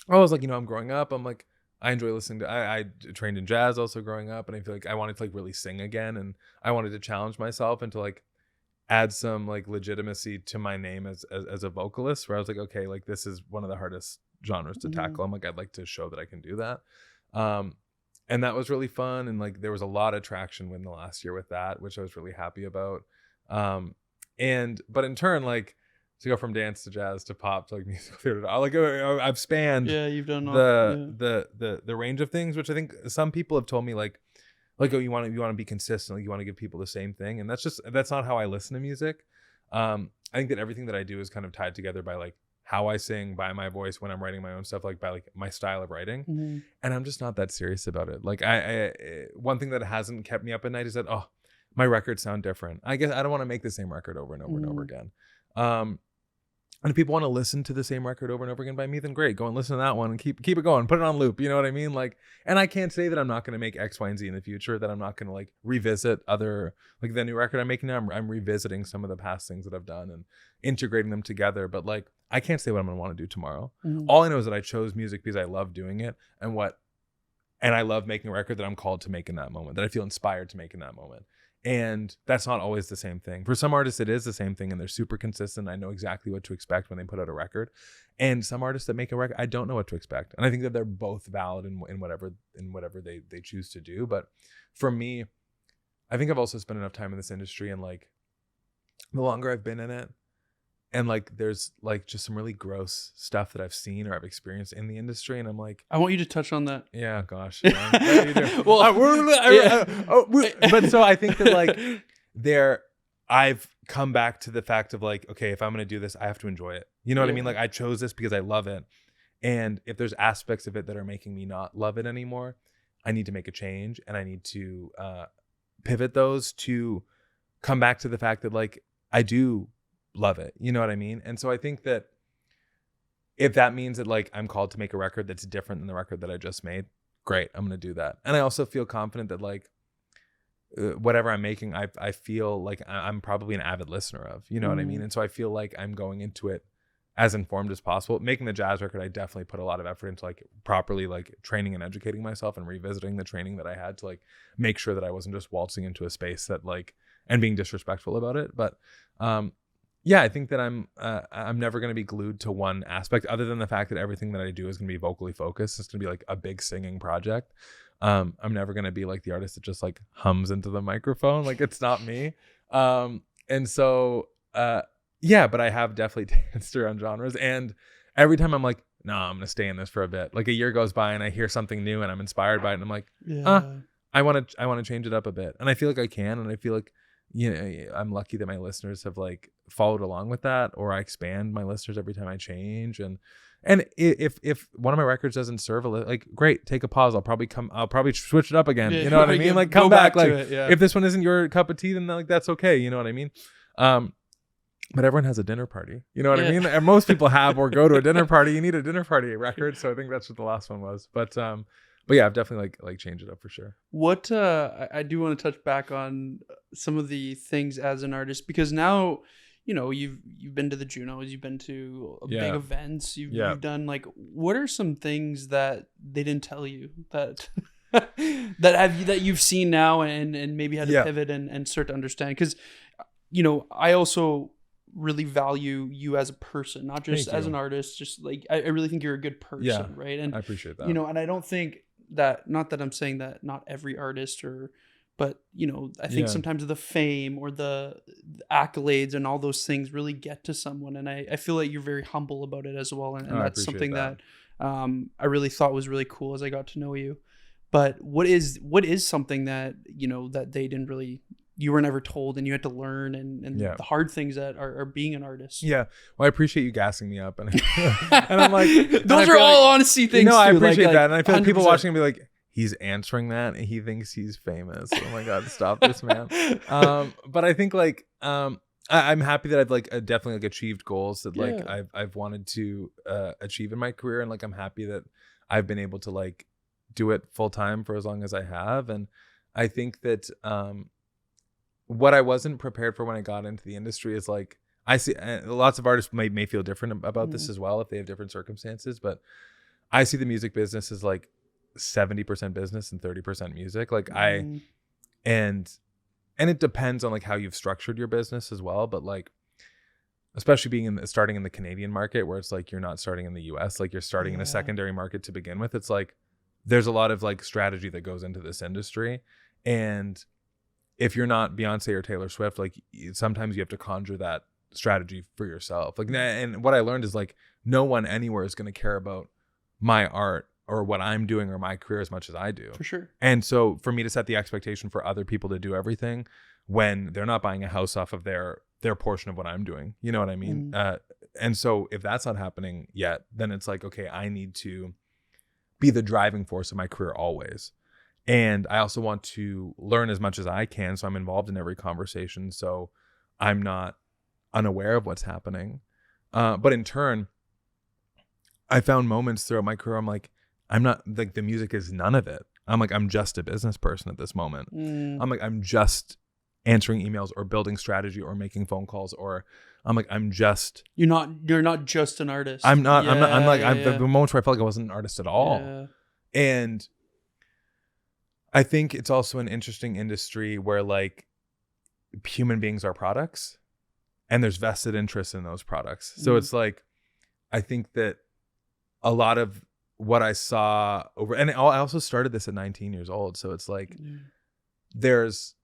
you know, I'm growing up. I'm like, I enjoy listening to. I trained in jazz also growing up, and I feel like I wanted to like really sing again, and I wanted to challenge myself and to like add some like legitimacy to my name as a vocalist, where I was like, okay, like this is one of the hardest genres to tackle. I'm like, I'd like to show that I can do that. And that was really fun. And like, there was a lot of traction in the last year with that, which I was really happy about. But in turn, like to go from dance to jazz to pop to like musical theater, like I've spanned you've done all, the range of things, which I think some people have told me like, oh, you want to be consistent, like you want to give people the same thing, and that's not how I listen to music. I think that everything that I do is kind of tied together by like how I sing, by my voice when I'm writing my own stuff, like by like my style of writing, and I'm just not that serious about it. Like I one thing that hasn't kept me up at night is that my records sound different. I guess I don't want to make the same record over and over and over again. And if people want to listen to the same record over and over again by me, then great. Go and listen to that one and keep it going. Put it on loop. You know what I mean? Like, and I can't say that I'm not going to make X, Y, and Z in the future, that I'm not going to like revisit other, like the new record I'm making now, I'm revisiting some of the past things that I've done and integrating them together. But like, I can't say what I'm going to want to do tomorrow. All I know is that I chose music because I love doing it and I love making a record that I'm called to make in that moment, that I feel inspired to make in that moment. And that's not always the same thing. For some artists, it is the same thing, and they're super consistent. I know exactly what to expect when they put out a record. And some artists that make a record, I don't know what to expect. And I think that they're both valid in whatever they choose to do. But for me, I think I've also spent enough time in this industry, and like the longer I've been in it, and like there's like just some really gross stuff that I've seen or I've experienced in the industry, and I'm like, I want you to touch on that. Yeah, gosh. Yeah, you do. But so I think that like I've come back to the fact of like, okay, if I'm gonna do this, I have to enjoy it. You know what I mean? Like I chose this because I love it, and if there's aspects of it that are making me not love it anymore, I need to make a change, and I need to pivot those to come back to the fact that like I do love it. You know what I mean? And so I think that if that means that like I'm called to make a record that's different than the record that I just made, great, I'm going to do that. And I also feel confident that like whatever I'm making, I feel like I'm probably an avid listener of, you know what I mean? And so I feel like I'm going into it as informed as possible. Making the jazz record, I definitely put a lot of effort into like properly like training and educating myself and revisiting the training that I had to like make sure that I wasn't just waltzing into a space that like, and being disrespectful about it. But yeah, I think that I'm never going to be glued to one aspect, other than the fact that everything that I do is going to be vocally focused. It's going to be like a big singing project. I'm never going to be like the artist that just like hums into the microphone. Like it's not me. And so, yeah, but I have definitely danced around genres. And every time I'm like, no, I'm going to stay in this for a bit. Like a year goes by and I hear something new and I'm inspired by it. And I'm like, I want to change it up a bit. And I feel like I can. And I feel like, you know, I'm lucky that my listeners have like followed along with that, or I expand my listeners every time I change. And if one of my records doesn't serve like great, take a pause. I'll probably switch it up again. You know what I mean? Like come back. Like if this one isn't your cup of tea, then like that's okay. You know what I mean? But everyone has a dinner party. You know what I mean? And most people have or go to a dinner party. You need a dinner party record. So I think that's what the last one was. But yeah, I've definitely like changed it up for sure. What I do want to touch back on some of the things as an artist, because now, you know, you've been to the Junos, you've been to big events, you've done like, what are some things that they didn't tell you that that you've seen now and maybe had to pivot and start to understand? Because, you know, I also really value you as a person, not just as an artist. Just like I really think you're a good person, right? And I appreciate that. You know, and I don't think that, not that I'm saying that not every artist but you know, I think sometimes the fame or the accolades and all those things really get to someone, and I feel like you're very humble about it as well, and that's something that I really thought was really cool as I got to know you. But what is something that, you know, that they didn't really, you were never told and you had to learn, and the hard things that are being an artist? Yeah. Well, I appreciate you gassing me up. And I'm like, those are all honesty things. No, I appreciate that. And I feel like people watching be like, he's answering that and he thinks he's famous. Oh my God, stop this, man. But I think like, I'm happy that I've like definitely like achieved goals that like I've wanted to achieve in my career. And like, I'm happy that I've been able to like do it full time for as long as I have. And I think that, what I wasn't prepared for when I got into the industry is like, I see lots of artists may feel different about this as well if they have different circumstances, but I see the music business as like 70% business and 30% music. Like and it depends on like how you've structured your business as well. But like, especially starting in the Canadian market, where it's like you're not starting in the US, like you're starting in a secondary market to begin with. It's like there's a lot of like strategy that goes into this industry. And if you're not Beyonce or Taylor Swift, like sometimes you have to conjure that strategy for yourself. Like, and what I learned is like no one anywhere is going to care about my art or what I'm doing or my career as much as I do. For sure. And so for me to set the expectation for other people to do everything when they're not buying a house off of their portion of what I'm doing, you know what I mean? And so if that's not happening yet, then it's like, okay, I need to be the driving force of my career always. And I also want to learn as much as I can. So I'm involved in every conversation. So I'm not unaware of what's happening. But in turn, I found moments throughout my career, I'm like, I'm not like, the music is none of it. I'm like, I'm just a business person at this moment. I'm like, I'm just answering emails or building strategy or making phone calls, or I'm like, I'm just, you're not just an artist. I'm not, the moments where I felt like I wasn't an artist at all. Yeah. And I think it's also an interesting industry where like human beings are products and there's vested interest in those products. So it's like, I think that a lot of what I saw and I also started this at 19 years old. So it's like, there's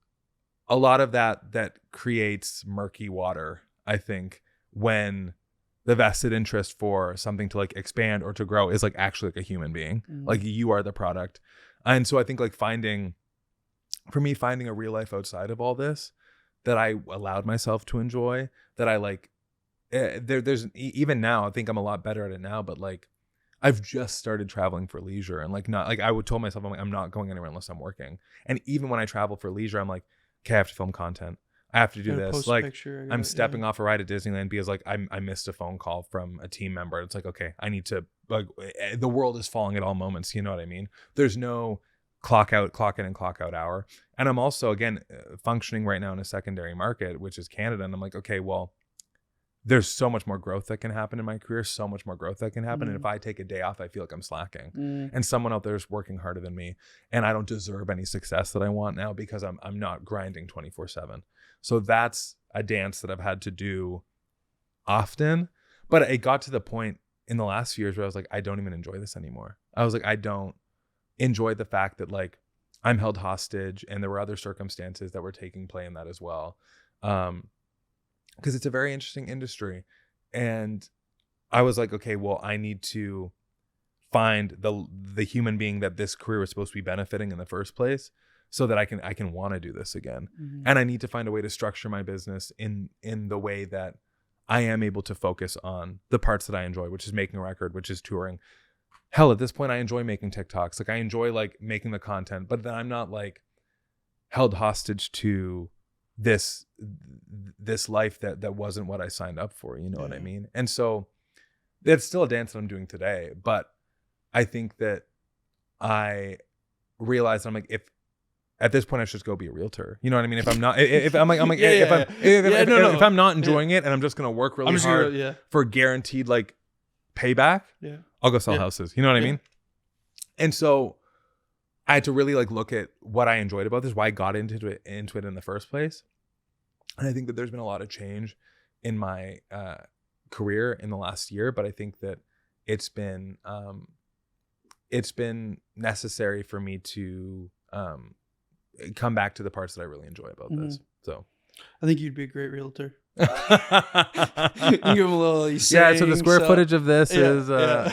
a lot of that creates murky water, I think, when the vested interest for something to like expand or to grow is like actually like a human being. Like you are the product. And so I think like finding a real life outside of all this that I allowed myself to enjoy, that I like, there's even now, I think I'm a lot better at it now, but like I've just started traveling for leisure, and like not like I would told myself, I'm like, I'm not going anywhere unless I'm working. And even when I travel for leisure, I'm like, okay, I have to film content. I have to do this. Like I'm stepping off a ride at Disneyland because like I missed a phone call from a team member. It's like, okay, I need to, like, the world is falling at all moments. You know what I mean? There's no clock out, clock in and clock out hour. And I'm also, again, functioning right now in a secondary market, which is Canada. And I'm like, okay, well, there's so much more growth that can happen in my career, so much more growth that can happen. And if I take a day off, I feel like I'm slacking. And someone out there is working harder than me, and I don't deserve any success that I want now because I'm not grinding 24/7. So that's a dance that I've had to do often. But it got to the point in the last few years where I was like, I don't even enjoy this anymore. I was like, I don't enjoy the fact that like I'm held hostage, and there were other circumstances that were taking play in that as well. Because it's a very interesting industry. And I was like, okay, well, I need to find the human being that this career was supposed to be benefiting in the first place, so that I can want to do this again. And I need to find a way to structure my business in the way that I am able to focus on the parts that I enjoy, which is making a record, which is touring. Hell, at this point, I enjoy making TikToks. Like I enjoy like making the content, but then I'm not like held hostage to this life that wasn't what I signed up for. You know what I mean? And so it's still a dance that I'm doing today, but I think that I realized I'm like, if at this point I should just go be a realtor. You know what I mean? If I'm not, if I'm not enjoying it and I'm just gonna work really hard for guaranteed like payback, I'll go sell houses. You know what I mean? And so I had to really like look at what I enjoyed about this, why I got into it in the first place. And I think that there's been a lot of change in my career in the last year, but I think that it's been necessary for me to come back to the parts that I really enjoy about this. So I think you'd be a great realtor. You give him a little. So the square footage of this is. So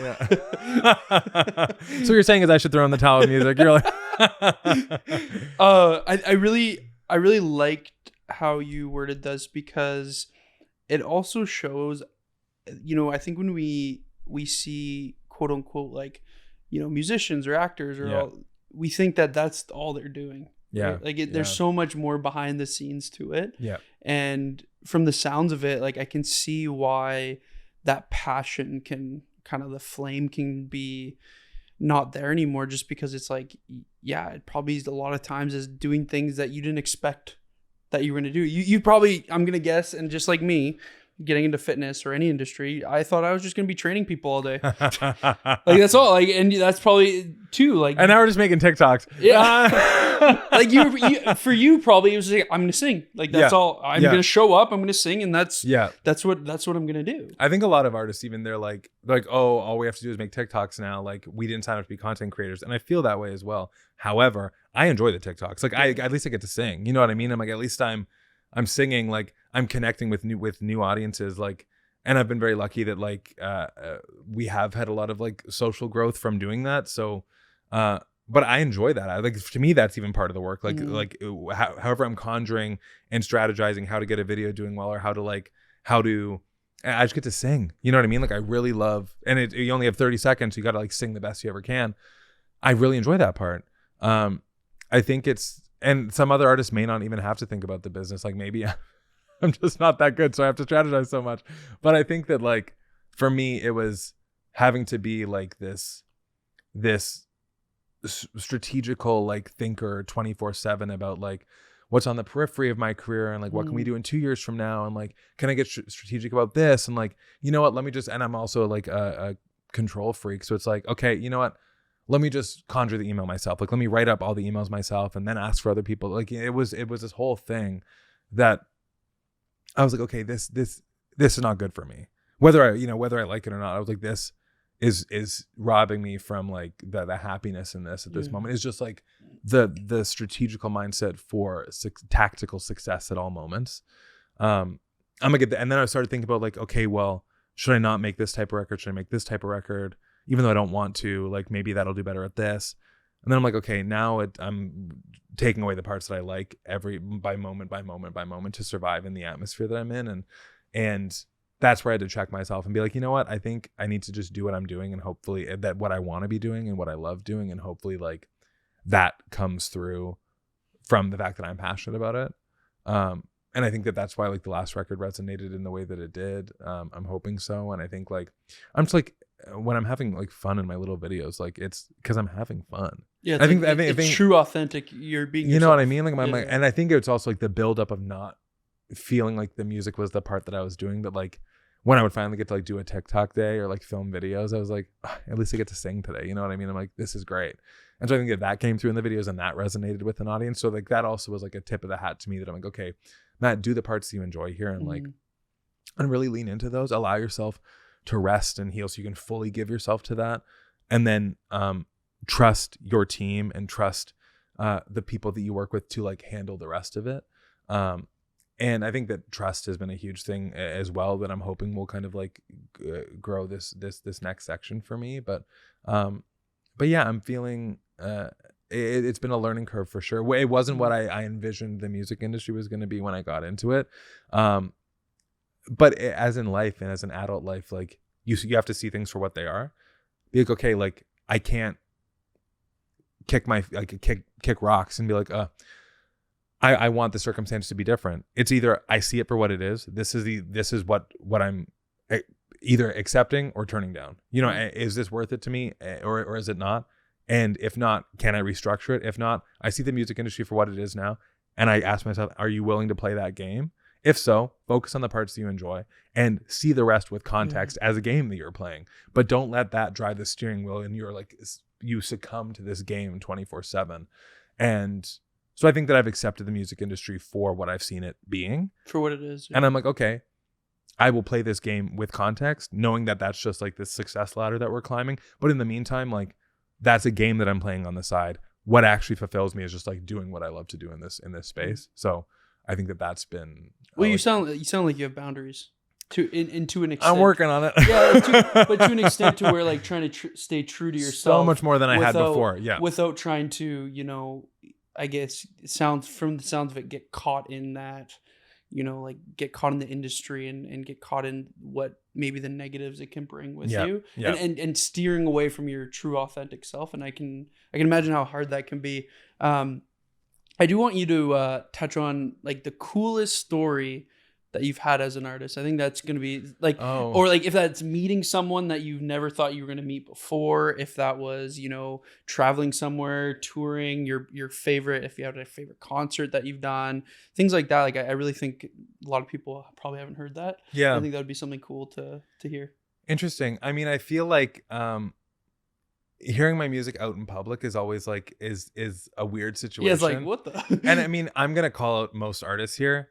what you're saying is I should throw in the towel music. You're like. I really liked how you worded this, because it also shows, you know, I think when we see quote unquote like, you know, musicians or actors or all, we think that that's all they're doing. Right? Like there's so much more behind the scenes to it. And from the sounds of it, like I can see why that passion can kind of, the flame can be not there anymore, just because it's like, it probably a lot of times is doing things that you didn't expect that you were going to do. You probably, I'm going to guess, and just like me, getting into fitness or any industry, I thought I was just going to be training people all day. Like that's all. Like, and that's probably too. Like, and now we're just making TikToks. Yeah. Like for you probably it was like, I'm going to sing. Like that's all. I'm going to show up. I'm going to sing, and that's what I'm going to do. I think a lot of artists, even they're like, oh, all we have to do is make TikToks now. Like we didn't sign up to be content creators, and I feel that way as well. However, I enjoy the TikToks. Like at least I get to sing. You know what I mean? I'm like, at least I'm singing. Like I'm connecting with new audiences. Like, and I've been very lucky that like we have had a lot of like social growth from doing that. So, but I enjoy that. Like to me, that's even part of the work. Like however I'm conjuring and strategizing how to get a video doing well, or how to. I just get to sing. You know what I mean? Like I really love, and you only have 30 seconds. So you got to like sing the best you ever can. I really enjoy that part. I think and some other artists may not even have to think about the business. Like maybe I'm just not that good, so I have to strategize so much. But I think that like for me, it was having to be like this strategical like thinker 24/7 about like what's on the periphery of my career, and like what can we do in 2 years from now, and like can I get strategic about this, and like you know what, let me just, and I'm also like a control freak, so it's like, okay, you know what, let me just conjure the email myself. Like let me write up all the emails myself and then ask for other people. Like it was this whole thing that I was like, okay, this is not good for me, whether I like it or not. I was like, this is robbing me from like the happiness in this at this moment. It's just like the strategical mindset for tactical success at all moments. I'm gonna get that. And then I started thinking about like, okay, well, should I not make this type of record? Should I make this type of record? Even though I don't want to, like maybe that'll do better at this. And then I'm like, okay, now I'm taking away the parts that I like by moment to survive in the atmosphere that I'm in. And that's where I had to check myself and be like, you know what? I think I need to just do what I'm doing, and hopefully that what I want to be doing and what I love doing, and hopefully like that comes through from the fact that I'm passionate about it. And I think that's why like the last record resonated in the way that it did. I'm hoping so. And I think like, I'm just like, when I'm having like fun in my little videos, like it's because I'm having fun. Yeah, I think it's true, authentic. You're being yourself. You know what I mean? Like like, and I think it's also like the buildup of not feeling like the music was the part that I was doing. That like when I would finally get to like do a TikTok day or like film videos, I was like, oh, at least I get to sing today. You know what I mean? I'm like, this is great. And so I think that came through in the videos, and that resonated with an audience. So like that also was like a tip of the hat to me, that I'm like, okay, Matt, do the parts you enjoy here, and like, and really lean into those. Allow yourself to rest and heal so you can fully give yourself to that. And then trust your team and trust the people that you work with to like handle the rest of it. And I think that trust has been a huge thing as well, that I'm hoping will kind of like grow this next section for me. But yeah, I'm feeling it's been a learning curve for sure. It wasn't what I envisioned the music industry was going to be when I got into it. But as in life and as an adult life, like you have to see things for what they are. Be like, okay, like I can't kick rocks and be like, I want the circumstance to be different. It's either I see it for what it is. This is what I'm either accepting or turning down. You know, is this worth it to me, or is it not? And if not, can I restructure it? If not, I see the music industry for what it is now, and I ask myself, are you willing to play that game? If so, focus on the parts that you enjoy and see the rest with context as a game that you're playing. But don't let that drive the steering wheel and you're like, you succumb to this game 24/7. And so I think that I've accepted the music industry for what I've seen it being. For what it is. Yeah. And I'm like, okay, I will play this game with context, knowing that that's just like this success ladder that we're climbing. But in the meantime, like that's a game that I'm playing on the side. What actually fulfills me is just like doing what I love to do in this space. So I think that's been. Well, you sound like you have boundaries to an extent. I'm working on it. Yeah, but to an extent to where like trying to stay true to yourself. So much more than I had before. Yeah. Without trying to, I guess from the sounds of it, get caught in that, like get caught in the industry and get caught in what maybe the negatives it can bring with you, and steering away from your true authentic self. And I can imagine how hard that can be. I do want you to touch on like the coolest story that you've had as an artist? I think that's going to be like, Oh. or like if that's meeting someone that you've never thought you were going to meet before, if that was, traveling somewhere, touring, your favorite, if you had a favorite concert that you've done, things like that. Like I really think a lot of people probably haven't heard that. Yeah. I think that would be something cool to hear. Interesting. I mean, I feel like hearing my music out in public is always like is a weird situation. Yeah, it's like, what the? And I mean, I'm gonna call out most artists here.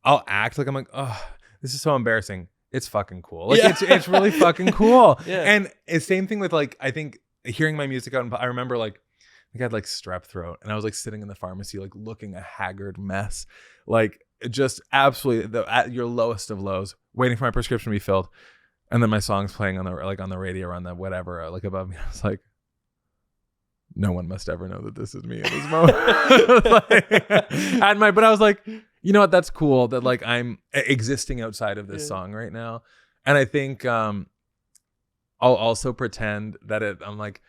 I'll act like I'm like, oh, this is so embarrassing. It's fucking cool. Like it's really fucking cool. Yeah. And it's same thing with like, I think hearing my music out I remember like I had like strep throat and I was like sitting in the pharmacy, like looking a haggard mess, like just absolutely at your lowest of lows, waiting for my prescription to be filled. And then my song's playing on the radio or on the whatever, like above me. I was like, no one must ever know that this is me at this moment. But I was like, you know what? That's cool that like I'm existing outside of this song right now. And I think I'll also pretend that I'm like,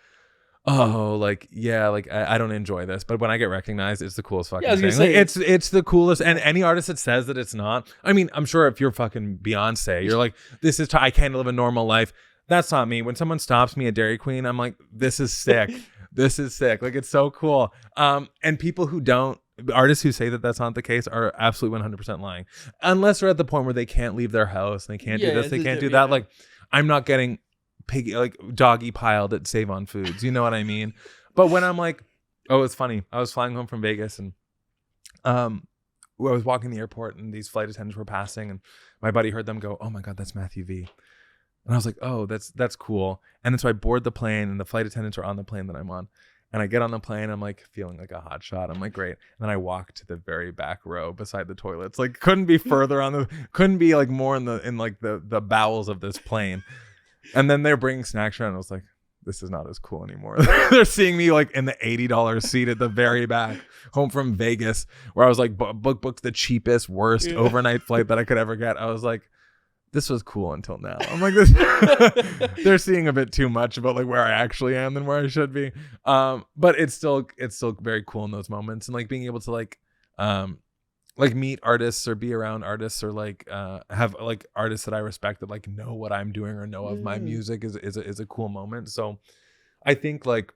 oh, like, yeah, like I don't enjoy this. But when I get recognized, it's the coolest fucking thing. Like, it's the coolest. And any artist that says that it's not, I mean, I'm sure if you're fucking Beyonce, you're like, I can't live a normal life. That's not me. When someone stops me at Dairy Queen, I'm like, this is sick. This is sick. Like, it's so cool. And people who don't, artists who say that that's not the case are absolutely 100% lying. Unless they're at the point where they can't leave their house and they can't do this, they can't do that. Like, I'm not getting doggy piled at Save On Foods. You know what I mean? But when I'm like, oh, it's funny. I was flying home from Vegas and I was walking the airport and these flight attendants were passing and my buddy heard them go, oh my God, that's Mathew V. And I was like, oh, that's cool. And then so I board the plane and the flight attendants are on the plane that I'm on. And I get on the plane, I'm like feeling like a hot shot. I'm like, great. And then I walk to the very back row beside the toilets. Like couldn't be further couldn't be like more in the bowels of this plane. And then they're bringing snacks around. I was like, this is not as cool anymore. They're seeing me like in the $80 seat at the very back, home from Vegas, where I was like booked the cheapest, worst overnight flight that I could ever get. I was like, this was cool until now. I'm like, this. They're seeing a bit too much about like where I actually am than where I should be. But it's still very cool in those moments, and like being able to like meet artists or be around artists or like have like artists that I respect that like know what I'm doing or know of my music is a cool moment. So I think like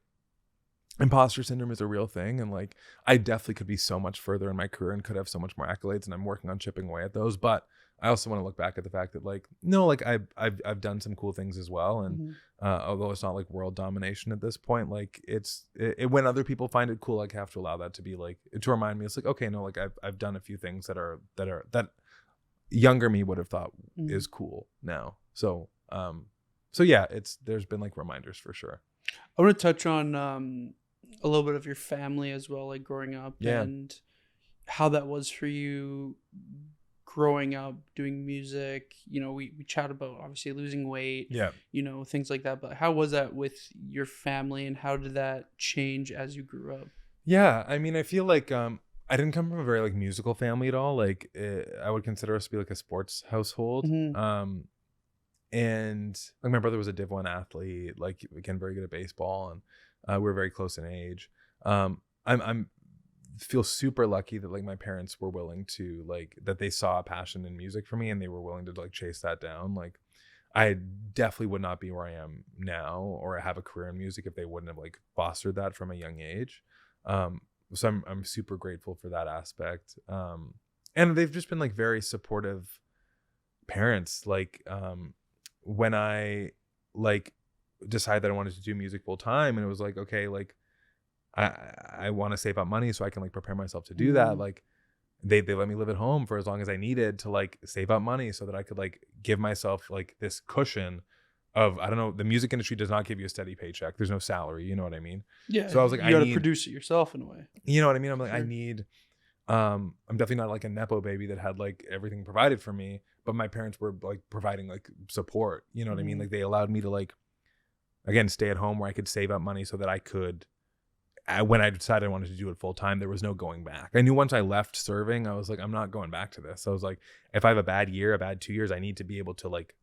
imposter syndrome is a real thing, and like I definitely could be so much further in my career and could have so much more accolades, and I'm working on chipping away at those. But I also want to look back at the fact that like, no, like I've done some cool things as well. And although it's not like world domination at this point, like it's when other people find it cool, like I have to allow that to be like, to remind me, it's like, okay, no, like I've done a few things that younger me would have thought is cool now. So yeah, there's been like reminders for sure. I want to touch on a little bit of your family as well, like growing up and how that was for you growing up doing music. We chat about obviously losing weight, things like that, but how was that with your family and how did that change as you grew up? I mean, I feel like I didn't come from a very like musical family at all. Like I would consider us to be like a sports household. And like my brother was a Div 1 athlete, like again very good at baseball, and we're very close in age. I'm feel super lucky that like my parents were willing to like that they saw a passion in music for me and they were willing to like chase that down. Like I definitely would not be where I am now or have a career in music if they wouldn't have like fostered that from a young age. So I'm super grateful for that aspect. And they've just been like very supportive parents. Like when I like decided that I wanted to do music full time and it was like, okay, like I want to save up money so I can like prepare myself to do that. Like they let me live at home for as long as I needed to like save up money so that I could like give myself like this cushion of, I don't know, the music industry does not give you a steady paycheck. There's no salary, you know what I mean? Yeah. So I was like, you got to produce it yourself in a way. You know what I mean? I'm like, I need, I'm definitely not like a Nepo baby that had like everything provided for me, but my parents were like providing like support, you know what I mean? Like they allowed me to like, again, stay at home where I could save up money so that I could, when I decided I wanted to do it full time, there was no going back. I knew once I left serving, I was like, I'm not going back to this. So I was like, if I have a bad year, a bad 2 years, I need to be able to like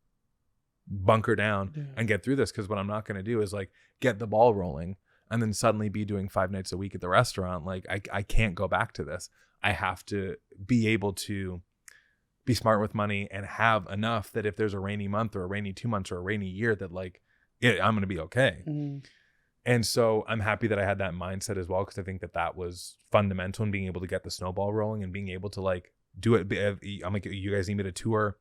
bunker down and get through this. Because what I'm not going to do is like get the ball rolling and then suddenly be doing 5 nights a week at the restaurant. Like I can't go back to this. I have to be able to be smart with money and have enough that if there's a rainy month or a rainy 2 months or a rainy year that like I'm going to be okay. And so I'm happy that I had that mindset as well, because I think that was fundamental in being able to get the snowball rolling and being able to like do it. I'm like, you guys need me to tour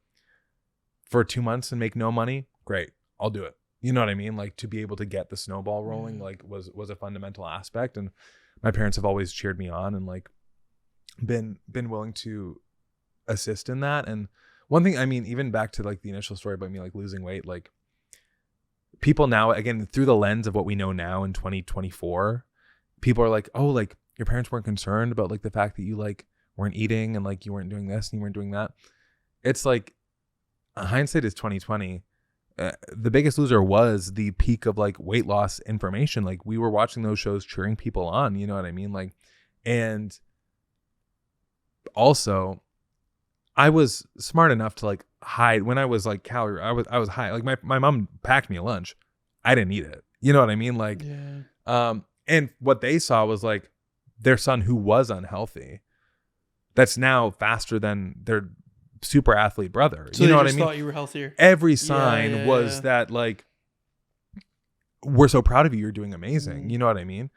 for 2 months and make no money? Great, I'll do it. You know what I mean? Like to be able to get the snowball rolling like was a fundamental aspect. And my parents have always cheered me on and like been willing to assist in that. And one thing, I mean, even back to like the initial story about me like losing weight, like people now, again, through the lens of what we know now in 2024, people are like, oh, like your parents weren't concerned about like the fact that you like weren't eating and like you weren't doing this and you weren't doing that. It's like hindsight is 2020. The Biggest Loser was the peak of like weight loss information. Like we were watching those shows, cheering people on, you know what I mean? Like, and also I was smart enough to like hide when I was like I was high. Like my mom packed me a lunch. I didn't eat it. You know what I mean? Like, and what they saw was like their son who was unhealthy, that's now faster than their super athlete brother. So you know they what I just mean? thought you were healthier. Every sign was that like, we're so proud of you. You're doing amazing. You know what I mean?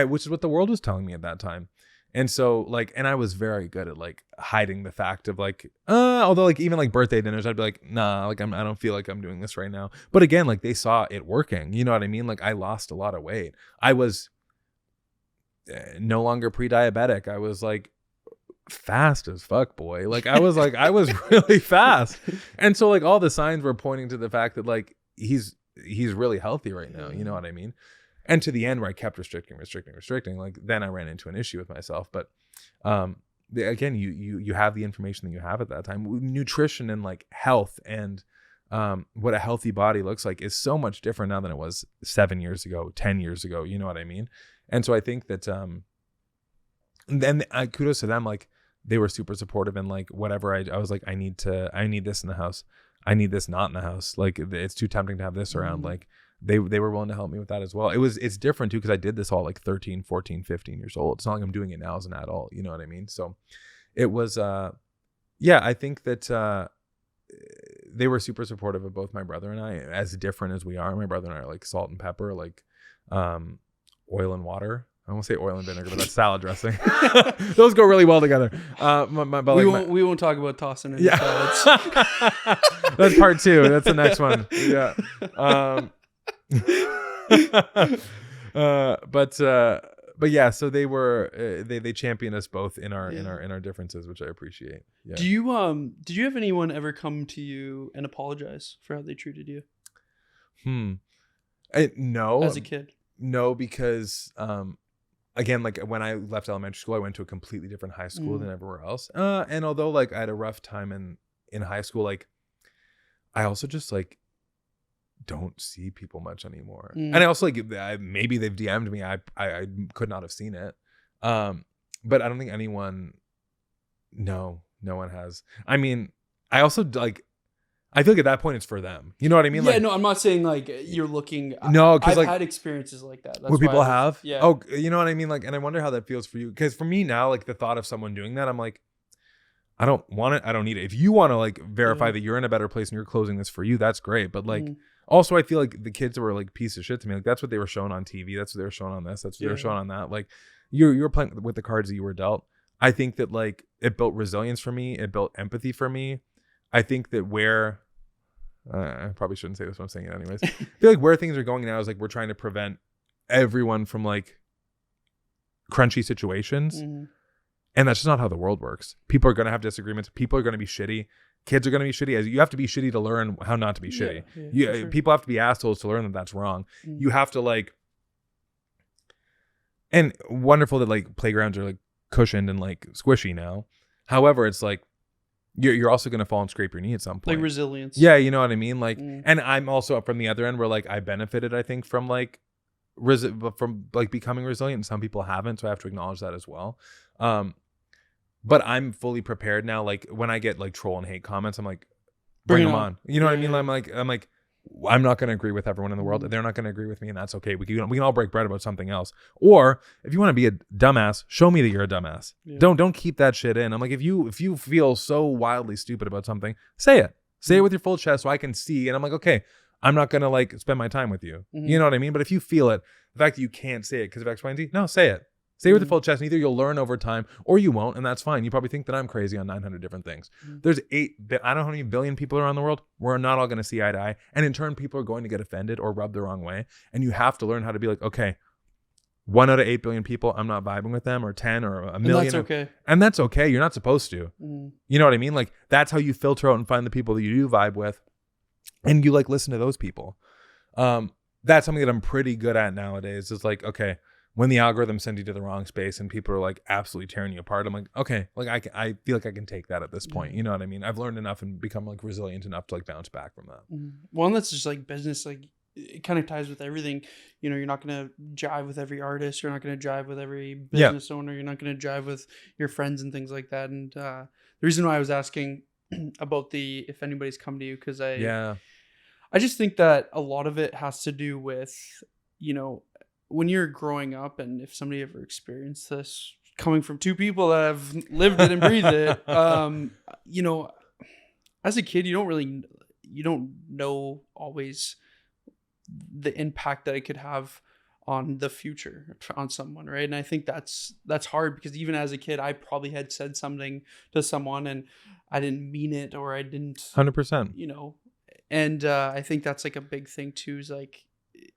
Which is what the world was telling me at that time. And so like, and I was very good at like hiding the fact of like, although like even like birthday dinners, I'd be like, nah, like I don't feel like I'm doing this right now. But again, like they saw it working, you know what I mean? Like I lost a lot of weight. I was no longer pre-diabetic. I was like fast as fuck, boy. Like I was really fast. And so like all the signs were pointing to the fact that like he's really healthy right now. You know what I mean? And to the end where I kept restricting, like then I ran into an issue with myself. But again, you have the information that you have at that time. Nutrition and like health and what a healthy body looks like is so much different now than it was 7 years ago, 10 years ago. You know what I mean? And so I think that then kudos to them. Like they were super supportive and like whatever I was like, I need this in the house. I need this not in the house. Like it's too tempting to have this around. Like they were willing to help me with that as well. It's different too, because I did this all like 13, 14, 15 years old. It's not like I'm doing it now as an adult. You know what I mean? So it was, I think that they were super supportive of both my brother and I, as different as we are. My brother and I are like salt and pepper, like oil and water. I won't say oil and vinegar, but that's salad dressing. Those go really well together. We won't talk about tossing in salads. That's part 2. That's the next one. Yeah. But yeah, so they were they championed us both in our differences, which I appreciate. Yeah. Did you have anyone ever come to you and apologize for how they treated you? No. As a kid? No, because again, like when I left elementary school, I went to a completely different high school than everywhere else. And although like I had a rough time in high school, like I also just like don't see people much anymore. And I also like maybe they've DM'd me. I could not have seen it. But I don't think anyone. No one has. I mean, I also like. I feel like at that point it's for them. You know what I mean? Yeah, like, no, I'm not saying like you're looking. No, because I've like had experiences like that. That's where people have. Yeah. Oh, you know what I mean? Like, and I wonder how that feels for you. Because for me now, like the thought of someone doing that, I'm like, I don't want it. I don't need it. If you want to like verify that you're in a better place and you're closing this for you, that's great. But like, also I feel like the kids were like piece of shit to me. Like that's what they were shown on TV. That's what they were shown on this. That's what they were shown on that. Like you're playing with the cards that you were dealt. I think that like it built resilience for me. It built empathy for me. I think that where I probably shouldn't say this, but I'm saying it anyways. I feel like where things are going now is like we're trying to prevent everyone from like crunchy situations. And that's just not how the world works. People are going to have disagreements. People are going to be shitty. Kids are going to be shitty. As you have to be shitty to learn how not to be shitty. Sure. People have to be assholes to learn that that's wrong. You have to like, and wonderful that like playgrounds are like cushioned and like squishy now. However, it's like, you're also going to fall and scrape your knee at some point. Like resilience. Yeah, you know what I mean? Like, and I'm also up from the other end where like I benefited, I think, from like from like becoming resilient, and some people haven't, so I have to acknowledge that as well. But I'm fully prepared now. Like when I get like troll and hate comments, I'm like, bring them on. You know what I mean? I'm like, I'm not going to agree with everyone in the world. They're not going to agree with me, and that's okay. We can all break bread about something else. Or if you want to be a dumbass, show me that you're a dumbass. Yeah. Don't keep that shit in. I'm like, if you feel so wildly stupid about something, say it. Say it with your full chest so I can see. And I'm like, okay, I'm not going to like spend my time with you. You know what I mean? But if you feel it, the fact that you can't say it because of X, Y, and Z, no, say it. Say it with your full chest, and either you'll learn over time or you won't, and that's fine. You probably think that I'm crazy on 900 different things. There's I don't know how many billion people around the world. We're not all going to see eye to eye. And in turn, people are going to get offended or rubbed the wrong way. And you have to learn how to be like, okay, 1 out of 8 billion people, I'm not vibing with them, or 10 or a million. And that's okay. And that's okay. You're not supposed to. You know what I mean? Like, that's how you filter out and find the people that you do vibe with. And you like listen to those people. That's something that I'm pretty good at nowadays. Is like, okay, when the algorithm sends you to the wrong space and people are like absolutely tearing you apart, I'm like, okay, like I feel like I can take that at this point. You know what I mean? I've learned enough and become like resilient enough to like bounce back from that. One that's just like business, like it kind of ties with everything. You know, you're not going to jive with every artist. You're not going to jive with every business owner. You're not going to jive with your friends and things like that. And the reason why I was asking about if anybody's come to you, because I just think that a lot of it has to do with, you know, when you're growing up, and if somebody ever experienced this, coming from two people that have lived it and breathed it, you know, as a kid, you don't know always the impact that it could have on the future on someone, right? And I think that's hard, because even as a kid, I probably had said something to someone and I didn't mean it, or I didn't 100%, you know. And I think that's like a big thing too, is like,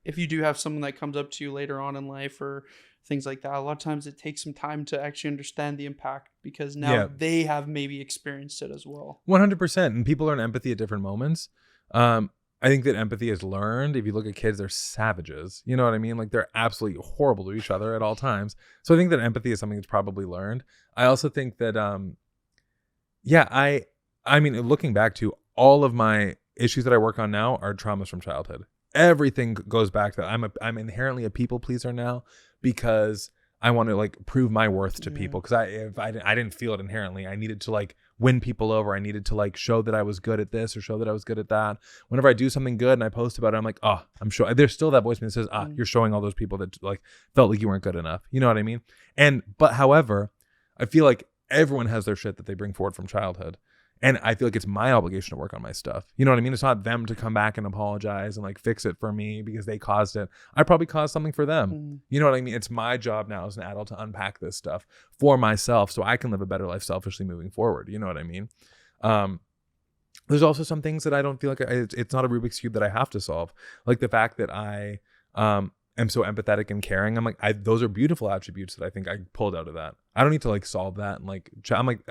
if you do have someone that comes up to you later on in life or things like that, a lot of times it takes some time to actually understand the impact, because now they have maybe experienced it as well. 100%. And people learn empathy at different moments. I think that empathy is learned. If you look at kids, they're savages. You know what I mean? Like, they're absolutely horrible to each other at all times. So I think that empathy is something that's probably learned. I also think that, I mean, looking back to all of my issues that I work on now are traumas from childhood. Everything goes back to that. I'm inherently a people pleaser now, because I want to like prove my worth to people, because if I didn't feel it inherently. I needed to like win people over. I needed to like show that I was good at this or show that I was good at that. Whenever I do something good and I post about it, I'm like, oh, I'm sure there's still that voice in me that says, you're showing all those people that like felt like you weren't good enough. You know what I mean? But however, I feel like everyone has their shit that they bring forward from childhood. And I feel like it's my obligation to work on my stuff. You know what I mean? It's not them to come back and apologize and like fix it for me because they caused it. I probably caused something for them. You know what I mean? It's my job now as an adult to unpack this stuff for myself so I can live a better life selfishly moving forward. You know what I mean? There's also some things that I don't feel like it's not a Rubik's Cube that I have to solve. Like the fact that I am so empathetic and caring. I'm like, those are beautiful attributes that I think I pulled out of that. I don't need to like solve that. And like, I'm like,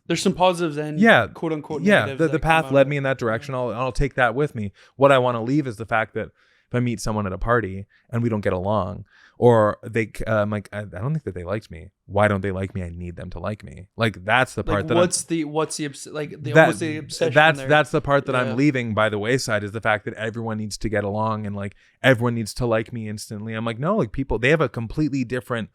there's some positives and quote unquote negatives. The path led me in that direction. I'll take that with me. What I want to leave is the fact that if I meet someone at a party and we don't get along, or they like, I don't think that they liked me. Why don't they like me? I need them to like me. Like, that's the part like, what's the obsession? That's the part that I'm leaving by the wayside, is the fact that everyone needs to get along and like everyone needs to like me instantly. I'm like, no, like people, they have a completely different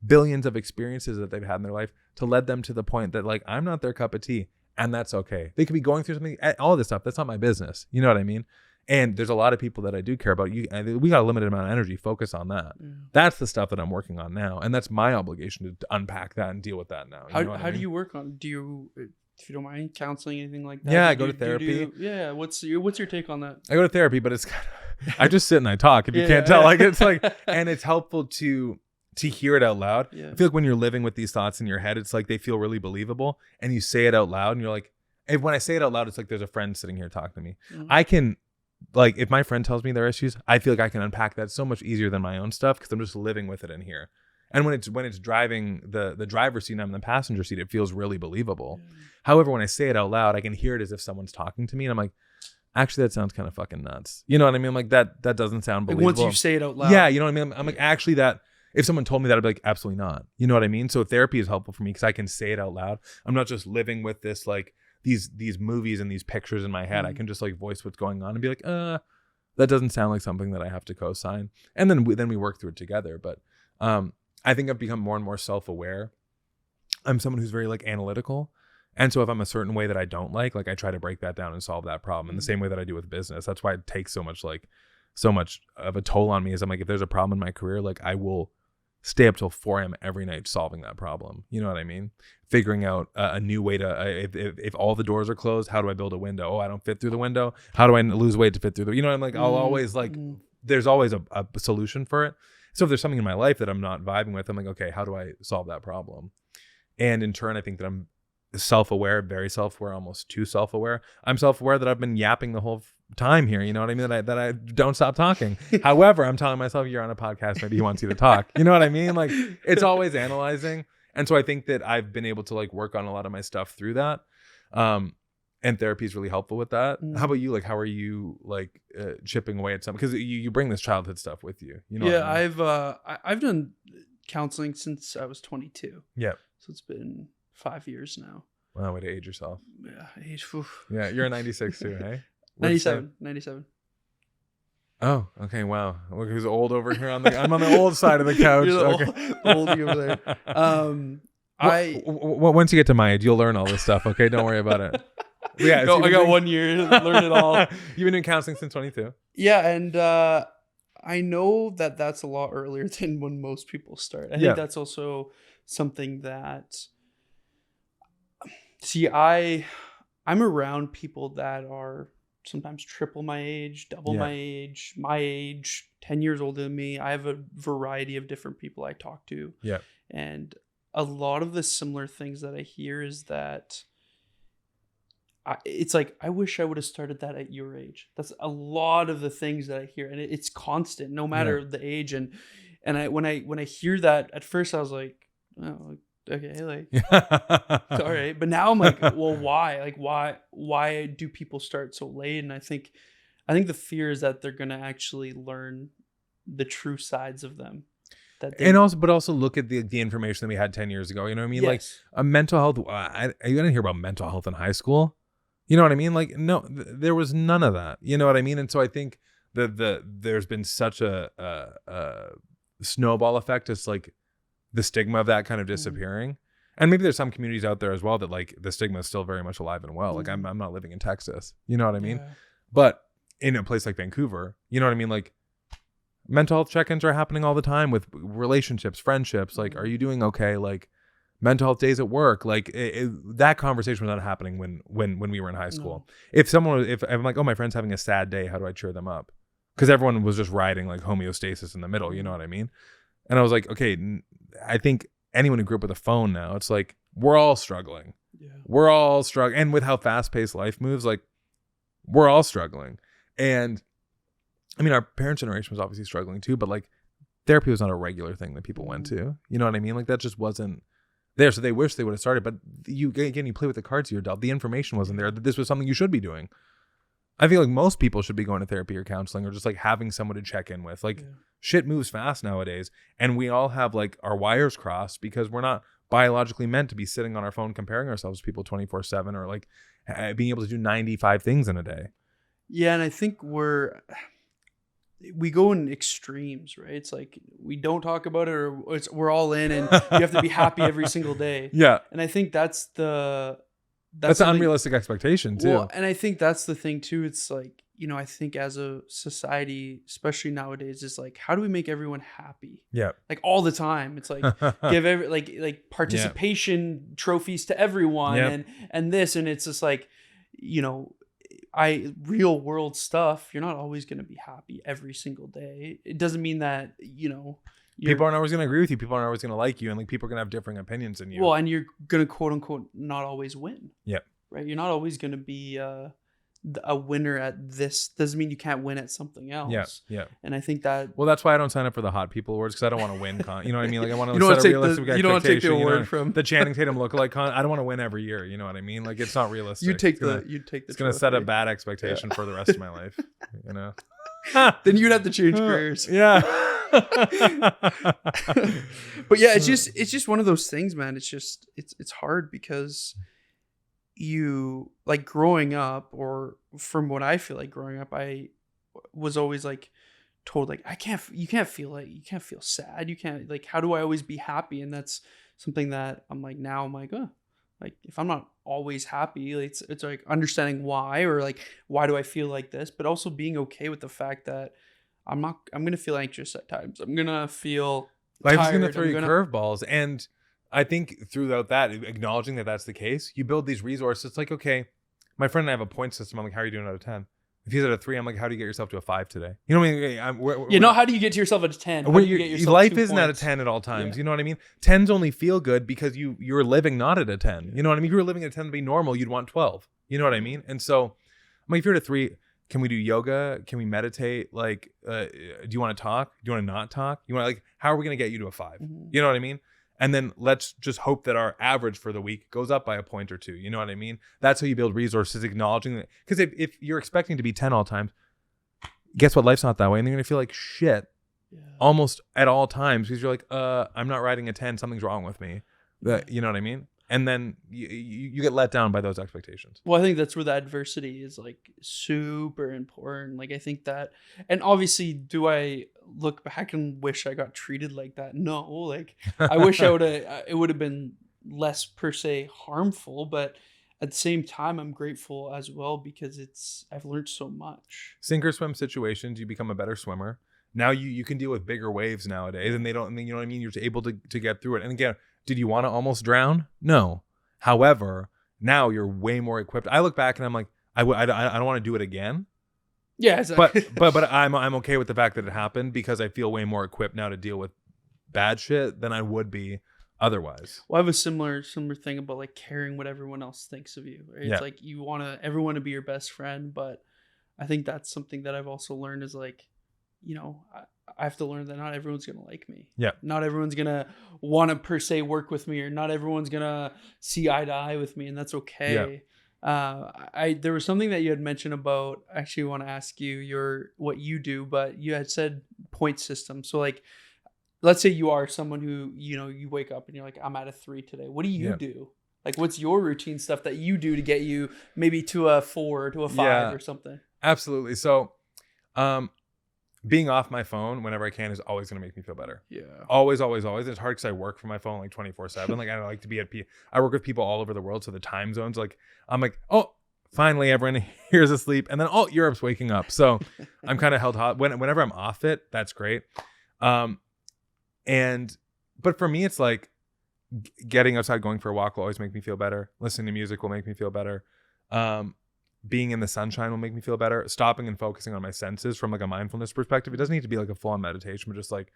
billions of experiences that they've had in their life to lead them to the point that like I'm not their cup of tea, and that's okay. They could be going through something, all this stuff. That's not my business. You know what I mean? And there's a lot of people that I do care about. We got a limited amount of energy. Focus on that. That's the stuff that I'm working on now, and that's my obligation to unpack that and deal with that now. How do you work on? Do you, if you don't mind, counseling, anything like that? Yeah, I go to therapy. What's your take on that? I go to therapy, but it's kind of, I just sit and I talk. If you can't tell, like it's like, and it's helpful to hear it out loud. I feel like when you're living with these thoughts in your head, it's like they feel really believable, and you say it out loud and you're like, when I say it out loud, it's like there's a friend sitting here talking to me. I can, like, if my friend tells me their issues, I feel like I can unpack that so much easier than my own stuff, because I'm just living with it in here. And when it's driving the driver's seat and I'm in the passenger seat, it feels really believable. However, when I say it out loud, I can hear it as if someone's talking to me, and I'm like, actually, that sounds kind of fucking nuts. You know what I mean? I'm like, that doesn't sound believable. Like, once you say it out loud. Yeah, you know what I mean? I'm like, actually, that if someone told me that, I'd be like, absolutely not. You know what I mean? So therapy is helpful for me because I can say it out loud. I'm not just living with this, like these movies and these pictures in my head. I can just like voice what's going on and be like, that doesn't sound like something that I have to co-sign. And then we work through it together. But I think I've become more and more self-aware. I'm someone who's very like analytical, And so if I'm a certain way that I don't like I try to break that down and solve that problem in the same way that I do with business. That's why it takes so much of a toll on me, is I'm like, if there's a problem in my career, like I will stay up till 4 a.m. every night solving that problem. You know what I mean? Figuring out a new way to, if all the doors are closed, how do I build a window? Oh, I don't fit through the window. How do I lose weight to fit through the, I'm like, I'll always there's always a solution for it. So if there's something in my life that I'm not vibing with, I'm like, okay, how do I solve that problem? And in turn, I think that I'm self-aware, very self-aware, almost too self-aware. I'm self-aware that I've been yapping the whole time here, you know what I mean? That I don't stop talking. However, I'm telling myself, you're on a podcast, maybe he wants you to talk. You know what I mean? Like, it's always analyzing. And so I think that I've been able to work on a lot of my stuff through that. And therapy is really helpful with that. How about you? Like, how are you chipping away at something? Because you bring this childhood stuff with you. You know? Yeah, what I mean? I've done counseling since I was 22. Yeah. So it's been 5 years now. Wow, way to age yourself. Yeah, age. Oof. Yeah, you're a 96 too, hey? 97. Oh, okay, wow. Look who's old over here I'm on the old side of the couch. You're the okay. oldie over there. Once you get to my age, you'll learn all this stuff, okay? Don't worry about it. Yeah, I got 1 year to learn it all. You've been doing counseling since 22. Yeah, and I know that that's a lot earlier than when most people start. I think that's also something that, see, I'm around people that are sometimes triple my age, double my age, 10 years older than me. I have a variety of different people I talk to. Yeah. And a lot of the similar things that I hear is that it's like, I wish I would have started that at your age. That's a lot of the things that I hear, and it's constant, no matter the age. And when I hear that, at first I was like, oh, okay, all right. But now I'm like, well, why? Like, why do people start so late? And I think the fear is that they're gonna actually learn the true sides of them. But also look at the information that we had 10 years ago. You know what I mean? Yes. Like a mental health. I didn't hear about mental health in high school. You know what I mean? Like, no, there was none of that. You know what I mean? And so I think that there's been such a snowball effect. It's like the stigma of that kind of disappearing. And maybe there's some communities out there as well that the stigma is still very much alive and well. Like I'm not living in Texas. You know what I mean? Yeah. But in a place like Vancouver, you know what I mean? Like mental health check-ins are happening all the time with relationships, friendships. Like, are you doing okay? Like mental health days at work. Like that conversation was not happening when we were in high school. No. If I'm like, oh, my friend's having a sad day, how do I cheer them up? Because everyone was just riding like homeostasis in the middle. You know what I mean? And I was like, okay, I think anyone who grew up with a phone now, it's like, we're all struggling. Yeah. We're all struggling. And with how fast-paced life moves, like, we're all struggling. And I mean, our parents' generation was obviously struggling too, but like therapy was not a regular thing that people went to. You know what I mean? Like that just wasn't there. So they wish they would have started, but you play with the cards you're dealt. The information wasn't there that this was something you should be doing. I feel like most people should be going to therapy or counseling or just like having someone to check in with. Like shit moves fast nowadays, and we all have like our wires crossed because we're not biologically meant to be sitting on our phone comparing ourselves to people 24/7 or like being able to do 95 things in a day. Yeah, and I think we go in extremes, right? It's like we don't talk about it, or we're all in, and you have to be happy every single day. Yeah, and I think that's an unrealistic expectation too. Well, and I think that's the thing too. It's like, you know, I think as a society, especially nowadays, is like, how do we make everyone happy? Yeah, like all the time. It's like give every like participation trophies to everyone, and this, and it's just like, you know, real world stuff. You're not always going to be happy every single day. It doesn't mean that, you know, people aren't always going to agree with you. People aren't always going to like you, and like people are going to have differing opinions than you. Well, and you're going to quote unquote not always win. Yeah. Right. You're not always going to be a winner at this. Doesn't mean you can't win at something else. Yeah. Yeah. And I think that. Well, that's why I don't sign up for the Hot People Awards, because I don't want to win. You know what I mean? Like I want to set a realistic expectation. You don't want to take the award from the Channing Tatum lookalike I don't want to win every year. You know what I mean? Like it's not realistic. You take the. It's going to set a bad expectation for the rest of my life. You know. Then you'd have to change careers. Yeah. But yeah, it's just one of those things, man. It's hard because you, like, growing up, or from what I feel like growing up, I was always like told like you can't feel sad, you can't, like, how do I always be happy? And that's something that I'm like, oh, Like if I'm not always happy, like, it's like understanding why, or like, why do I feel like this? But also being okay with the fact that I'm going to feel anxious at times. I'm going to feel Life's tired. going to throw you curveballs. And I think throughout that, acknowledging that that's the case, you build these resources. It's like, okay, my friend and I have a point system. I'm like, how are you doing out of 10? If he's at a 3, I'm like, how do you get yourself to a 5 today? You know what I mean? How do you get to yourself at a 10? How do you get yourself life 2 isn't at a points? 10 at all times. You know what I mean? 10s only feel good because you're living not at a 10. You know what I mean? If you were living at a 10 to be normal, you'd want 12. You know what I mean? And so, I'm like, if you're at a 3, can we do yoga? Can we meditate? Like, do you want to talk? Do you want to not talk? You want like, how are we going to get you to a 5? Mm-hmm. You know what I mean? And then let's just hope that our average for the week goes up by a point or 2. You know what I mean? That's how you build resources, acknowledging that. Because if you're expecting to be 10 all times, guess what? Life's not that way. And you're going to feel like shit almost at all times because you're like, I'm not riding a 10. Something's wrong with me. You know what I mean? And then you get let down by those expectations. Well, I think that's where the adversity is like super important. Like I think that, and obviously, do I look back and wish I got treated like that? No, like I wish it would have been less per se harmful, but at the same time, I'm grateful as well because I've learned so much. Sink or swim situations, you become a better swimmer. Now you can deal with bigger waves nowadays, and you know what I mean? You're able to get through it. And again, did you want to almost drown? No. However, now you're way more equipped. I look back and I'm like, I don't want to do it again. Yeah, exactly. but I'm okay with the fact that it happened because I feel way more equipped now to deal with bad shit than I would be otherwise. Well, I have a similar thing about like caring what everyone else thinks of you. Right? It's like you want everyone to be your best friend, but I think that's something that I've also learned is like, I have to learn that not everyone's going to like me. Yeah. Not everyone's going to want to per se work with me, or not everyone's going to see eye to eye with me. And that's okay. Yeah. There was something that you had mentioned about, I actually want to ask you what you do, but you had said point system. So like, let's say you are someone who, you wake up and you're like, I'm at a 3 today. What do you do? Like, what's your routine stuff that you do to get you maybe to a 4 or to a 5 or something? Absolutely. So, being off my phone whenever I can is always going to make me feel better. Yeah. Always, always, always. It's hard because I work from my phone like 24/7. Like I like to be I work with people all over the world. So the time zones, like I'm like, oh, finally everyone here's asleep. And then, oh, Europe's waking up. So I'm kind of held hot. Whenever I'm off it, that's great. But for me, it's like getting outside, going for a walk will always make me feel better. Listening to music will make me feel better. Being in the sunshine will make me feel better. Stopping and focusing on my senses from like a mindfulness perspective. It doesn't need to be like a full-on meditation, but just like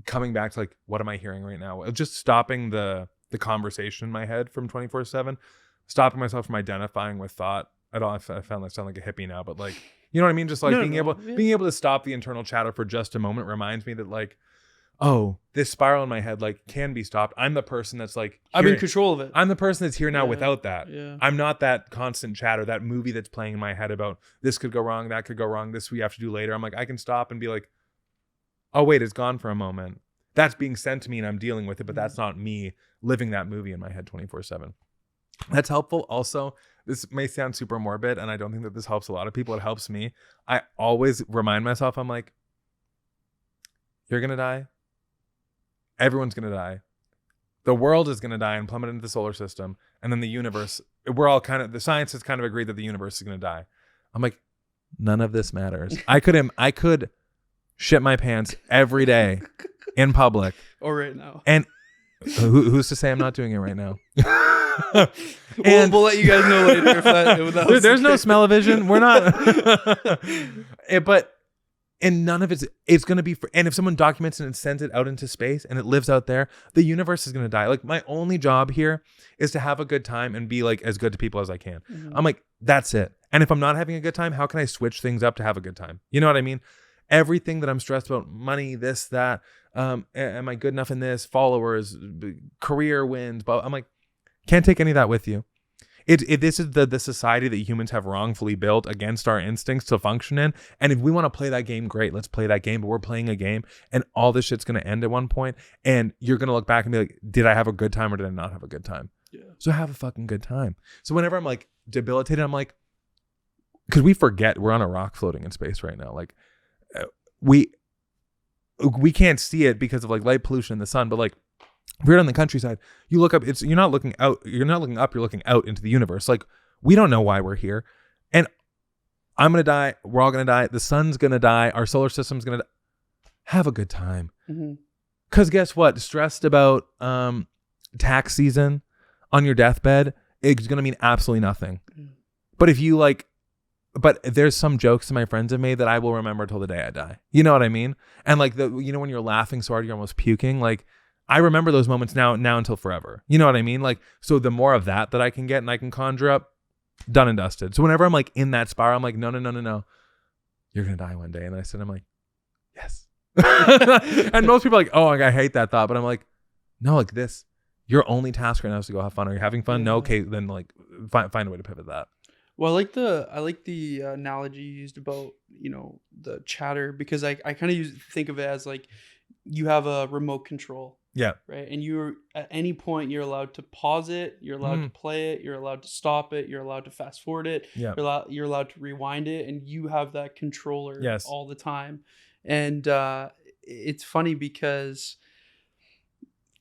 coming back to like, what am I hearing right now? Just stopping the conversation in my head from 24/7, stopping myself from identifying with thought. I found that sound like a hippie now, but like, you know what I mean? Just like being able to stop the internal chatter for just a moment reminds me that like, oh, this spiral in my head like can be stopped. I'm the person that's like, I'm in control of it. I'm the person that's here now without that. Yeah. I'm not that constant chatter, that movie that's playing in my head about this could go wrong, that could go wrong, this we have to do later. I'm like, I can stop and be like, oh wait, it's gone for a moment. That's being sent to me and I'm dealing with it, but that's not me living that movie in my head 24/7. That's helpful. Also, this may sound super morbid and I don't think that this helps a lot of people. It helps me. I always remind myself, I'm like, you're going to die. Everyone's going to die. The world is going to die and plummet into the solar system. And then the universe, the science has kind of agreed that the universe is going to die. I'm like, none of this matters. I could shit my pants every day in public. Or right now. And who's to say I'm not doing it right now? We'll let you guys know later if that there's no smell-o-vision. We're not. But and none of it's going to be and if someone documents it and sends it out into space and it lives out there, the universe is going to die. Like my only job here is to have a good time and be like as good to people as I can. Mm-hmm. I'm like, that's it. And if I'm not having a good time, how can I switch things up to have a good time? You know what I mean? Everything that I'm stressed about, money, this, that, am I good enough in this, followers, career wins, but I'm like, can't take any of that with you. This is the society that humans have wrongfully built against our instincts to function in. And if we want to play that game, great, let's play that game. But we're playing a game and all this shit's going to end at one point. And you're going to look back and be like, did I have a good time or did I not have a good time? Yeah. So have a fucking good time. So whenever I'm like debilitated, I'm like, because we forget we're on a rock floating in space right now. Like we can't see it because of like light pollution in the sun, but like if you're in the countryside, you look up, you're not looking up, you're looking out into the universe. Like, we don't know why we're here. And I'm going to die. We're all going to die. The sun's going to die. Our solar system's going to die. Have a good time. Because guess what? Stressed about tax season on your deathbed, it's going to mean absolutely nothing. But if you but there's some jokes that my friends have made that I will remember till the day I die. You know what I mean? And like when you're laughing so hard, you're almost puking. Like, I remember those moments now until forever. You know what I mean? Like, so the more of that I can get and I can conjure up, done and dusted. So whenever I'm like in that spiral, I'm like, no. You're going to die one day. And I'm like, yes. And most people are like, oh, I hate that thought. But I'm like, no, like this, your only task right now is to go have fun. Are you having fun? No. Okay. Then like find a way to pivot that. Well, I like the analogy you used about, the chatter, because I kind of think of it as like you have a remote control. Yeah. Right. And you're at any point you're allowed to pause it. You're allowed to play it. You're allowed to stop it. You're allowed to fast forward it. Yeah. You're allowed to rewind it, and you have that controller all the time. And it's funny because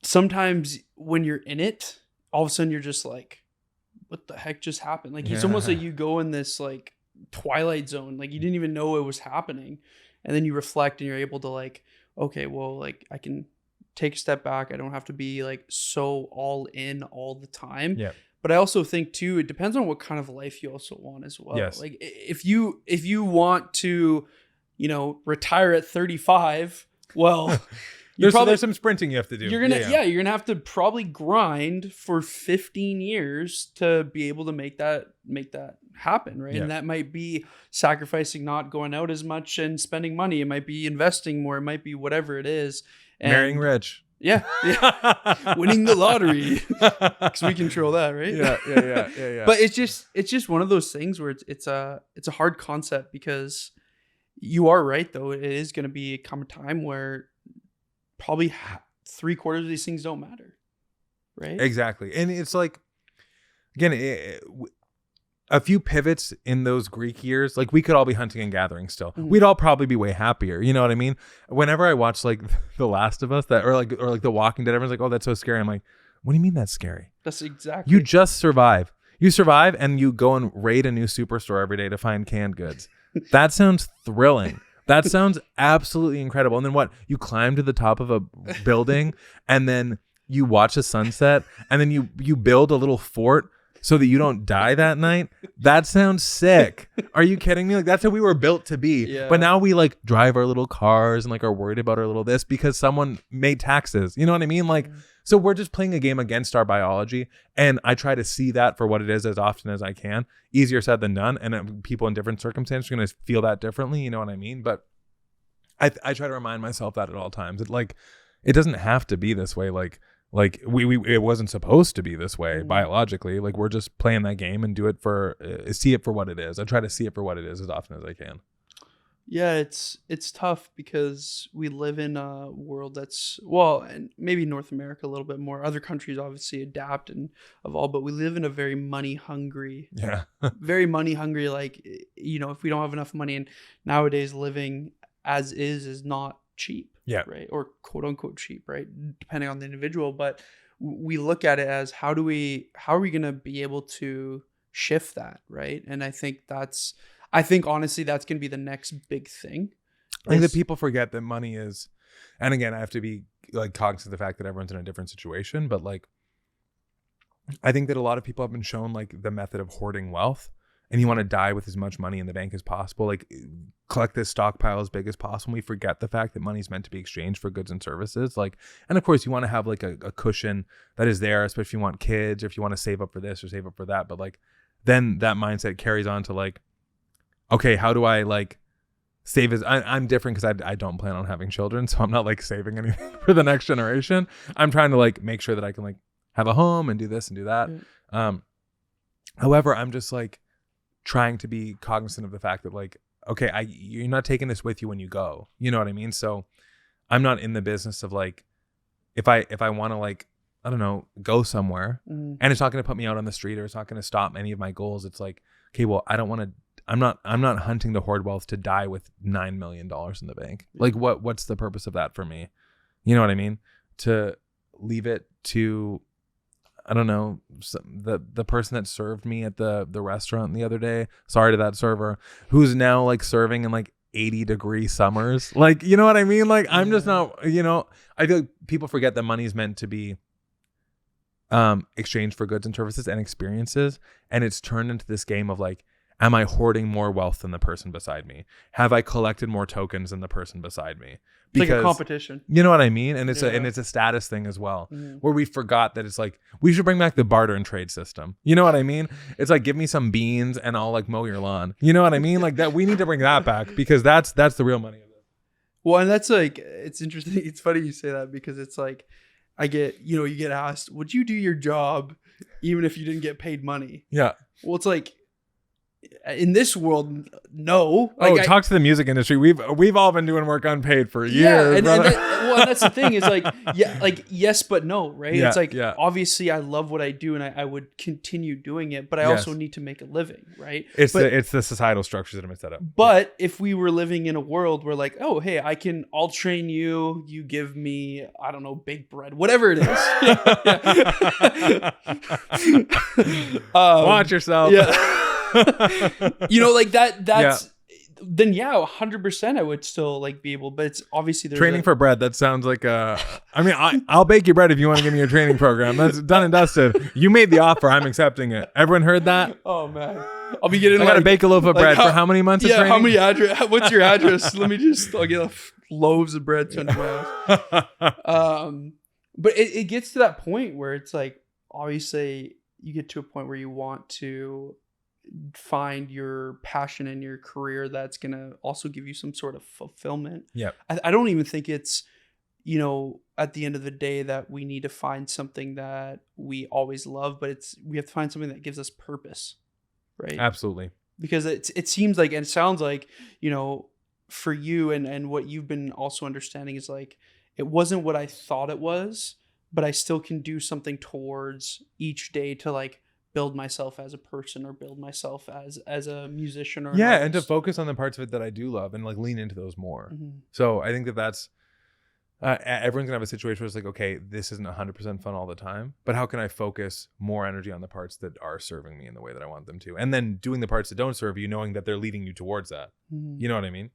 sometimes when you're in it, all of a sudden you're just like, what the heck just happened? Like, it's almost like you go in this like twilight zone. Like, you didn't even know it was happening. And then you reflect and you're able to like, okay, well, like I can take a step back. I don't have to be like so all in all the time. Yeah. But I also think too, it depends on what kind of life you also want as well. Yes. Like if you want to, retire at 35, well, there's some sprinting you have to do. You're gonna have to probably grind for 15 years to be able to make that happen, right? Yeah. And that might be sacrificing not going out as much and spending money. It might be investing more. It might be whatever it is. And marrying rich. Yeah. Winning the lottery. Because we control that, right? Yeah. But it's just one of those things where it's a hard concept, because you are right, though. It is going to come a time where probably 3/4 of these things don't matter, right? Exactly. And it's like, again, a few pivots in those Greek years, like we could all be hunting and gathering still. We'd all probably be way happier. You know what I mean? Whenever I watch like The Last of Us, or like The Walking Dead, everyone's like, oh, that's so scary. I'm like, what do you mean that's scary? That's exactly. You just survive. You survive and you go and raid a new superstore every day to find canned goods. That sounds thrilling. That sounds absolutely incredible. And then what? You climb to the top of a building and then you watch the sunset and then you build a little fort so that you don't die that night. That sounds sick. Are you kidding me? Like, that's how we were built to be. Yeah. But now we like drive our little cars and like are worried about our little this because someone made taxes. You know what I mean? Like, so we're just playing a game against our biology. And I try to see that for what it is as often as I can. Easier said than done. And people in different circumstances are going to feel that differently. You know what I mean? But I try to remind myself that at all times. It doesn't have to be this way. Like we it wasn't supposed to be this way biologically. Like, we're just playing that game and do it see it for what it is. I try to see it for what it is as often as I can. Yeah, it's tough because we live in a world that's, well, and maybe North America a little bit more. Other countries obviously adapt and evolve, but we live in a very money hungry, very money hungry. Like, if we don't have enough money, and nowadays living as is not cheap. Yeah. Right. Or quote unquote cheap, right? Depending on the individual. But we look at it as how are we going to be able to shift that? Right. And I think honestly, that's going to be the next big thing. I think that people forget that money is, and again, I have to be like cognizant of the fact that everyone's in a different situation, but like, I think that a lot of people have been shown like the method of hoarding wealth. And you want to die with as much money in the bank as possible, like collect this stockpile as big as possible. We forget the fact that money is meant to be exchanged for goods and services. Like, and of course you want to have like a cushion that is there, especially if you want kids or if you want to save up for this or save up for that. But like, then that mindset carries on to like, okay, how do I like save I'm different because I don't plan on having children. So I'm not like saving anything for the next generation. I'm trying to like make sure that I can like have a home and do this and do that. Yeah. However, I'm just like, trying to be cognizant of the fact that like, okay, you're not taking this with you when you go, you know what I mean? So I'm not in the business of like, if I want to like, I don't know, go somewhere and it's not going to put me out on the street or it's not going to stop any of my goals. It's like, okay, well, I'm not hunting to hoard wealth to die with $9 million in the bank. Like what's the purpose of that for me? You know what I mean? To leave it to, I don't know, the person that served me at the restaurant the other day. Sorry to that server who's now like serving in like 80-degree summers. Like, you know what I mean? Like, I'm just not, you know, I feel like people forget that money is meant to be exchanged for goods and services and experiences. And it's turned into this game of like, am I hoarding more wealth than the person beside me? Have I collected more tokens than the person beside me? Because, like a competition. You know what I mean? And it's a status thing as well, where we forgot that it's like, we should bring back the barter and trade system. You know what I mean? It's like, give me some beans and I'll like mow your lawn. You know what I mean? Like that, we need to bring that back, because that's the real money of it. Well, and that's like, it's interesting. It's funny you say that, because it's like, you get asked, would you do your job even if you didn't get paid money? Yeah. Well, it's like, in this world, no. Like, talk to the music industry. We've all been doing work unpaid for years. Yeah, and that's the thing is like, yeah, like yes, but no, right? Yeah, it's like, obviously I love what I do and I would continue doing it, but I also need to make a living, right? It's the societal structures that have set up. But if we were living in a world where like, oh, hey, I'll train you, you give me, I don't know, baked bread, whatever it is. Watch yourself. Yeah. You know, like that's then 100% I would still like be able, but it's obviously there's training for bread. That sounds like I'll bake you bread if you want to give me your training program. That's done and dusted. You made the offer, I'm accepting it. Everyone heard that? Oh man, I'll be getting I gotta bake a loaf of bread for how many months of training? How many address? What's your address? I'll get loaves of bread sent to my house. But it gets to that point where it's like, obviously you get to a point where you want to find your passion in your career that's going to also give you some sort of fulfillment. Yeah. I don't even think it's, you know, at the end of the day that we need to find something that we always love, but we have to find something that gives us purpose. Right. Absolutely. Because it seems like, and it sounds like, you know, for you and what you've been also understanding is like, it wasn't what I thought it was, but I still can do something towards each day to like build myself as a person or build myself as a musician or and to focus on the parts of it that I do love and like lean into those more. So I think that's everyone's gonna have a situation where it's like, okay, this isn't 100% fun all the time, but how can I focus more energy on the parts that are serving me in the way that I want them to, and then doing the parts that don't serve you, knowing that they're leading you towards that. You know what I mean?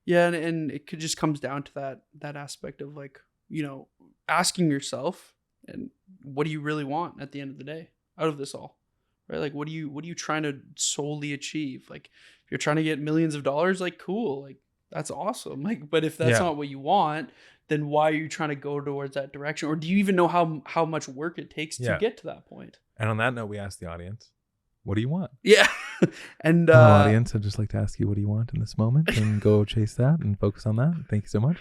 Yeah. And it just comes down to that aspect of like, you know, asking yourself, and what do you really want at the end of the day out of this all? Right? Like, what are you trying to solely achieve? Like, if you're trying to get millions of dollars, like, cool, like that's awesome. Like, but if that's not what you want, then why are you trying to go towards that direction? Or do you even know how much work it takes to get to that point? And on that note, we asked the audience, what do you want? Yeah. And audience, I'd just like to ask you, what do you want in this moment? And go chase that and focus on that. Thank you so much.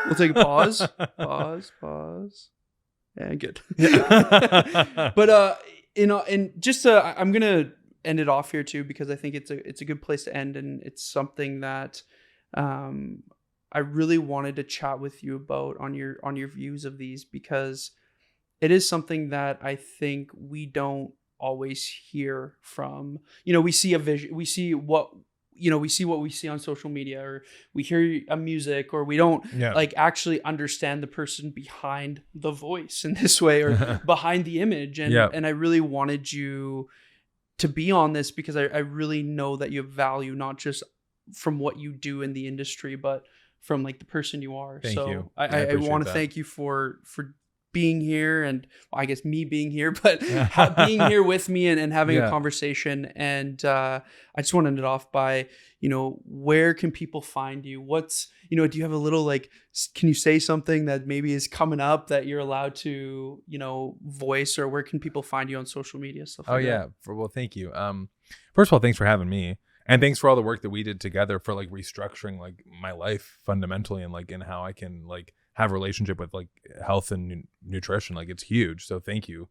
We'll take a pause. Pause. Yeah, good. Yeah. But you know, and just I'm gonna end it off here too, because I think it's a good place to end, and it's something that I really wanted to chat with you about on your views of these, because it is something that I think we don't always hear from. You know, we see a vision, we see what we see on social media, or we hear a music, or we don't like actually understand the person behind the voice in this way, or behind the image. And I really wanted you to be on this, because I really know that you have value, not just from what you do in the industry, but from like the person you are. Thank you. I want to thank you for being here, and I guess me being here, but being here with me and having a conversation. And I just want to end it off by, you know, where can people find you? What's, you know, do you have a little like, can you say something that maybe is coming up that you're allowed to, you know, voice, or where can people find you on social media, stuff like that? Well, thank you. First of all, thanks for having me. And thanks for all the work that we did together for like restructuring like my life fundamentally, and like in how I can like have a relationship with like health and nutrition. Like, it's huge. So thank you.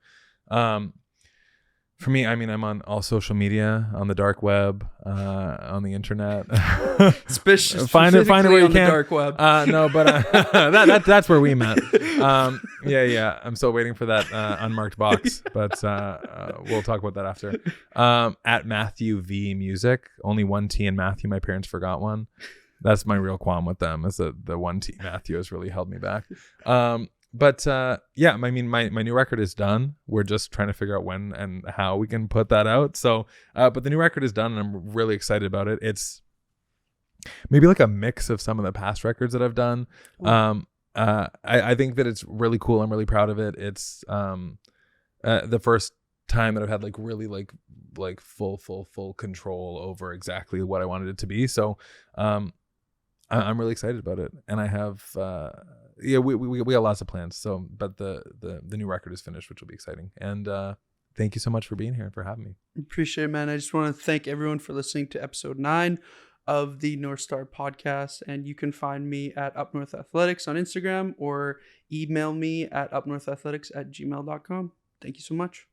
For me, I mean, I'm on all social media, on the dark web, on the internet. Find it where you can. The dark web. No, but that's where we met. Yeah. I'm still waiting for that unmarked box, but we'll talk about that after. At Mathew V Music, only one T in Mathew. My parents forgot one. That's my real qualm with them, is that the one T Mathew has really held me back. But yeah, I mean, my new record is done. We're just trying to figure out when and how we can put that out. So, but the new record is done, and I'm really excited about it. It's maybe like a mix of some of the past records that I've done. I think that it's really cool. I'm really proud of it. It's the first time that I've had like really like full control over exactly what I wanted it to be. So I'm really excited about it, and I have we got lots of plans. So, but the new record is finished, which will be exciting. And thank you so much for being here and for having me. Appreciate it, man. I just want to thank everyone for listening to episode 9 of the North Star podcast, and you can find me at Up North Athletics on Instagram or email me at upnorthathletics@gmail.com. Thank you so much.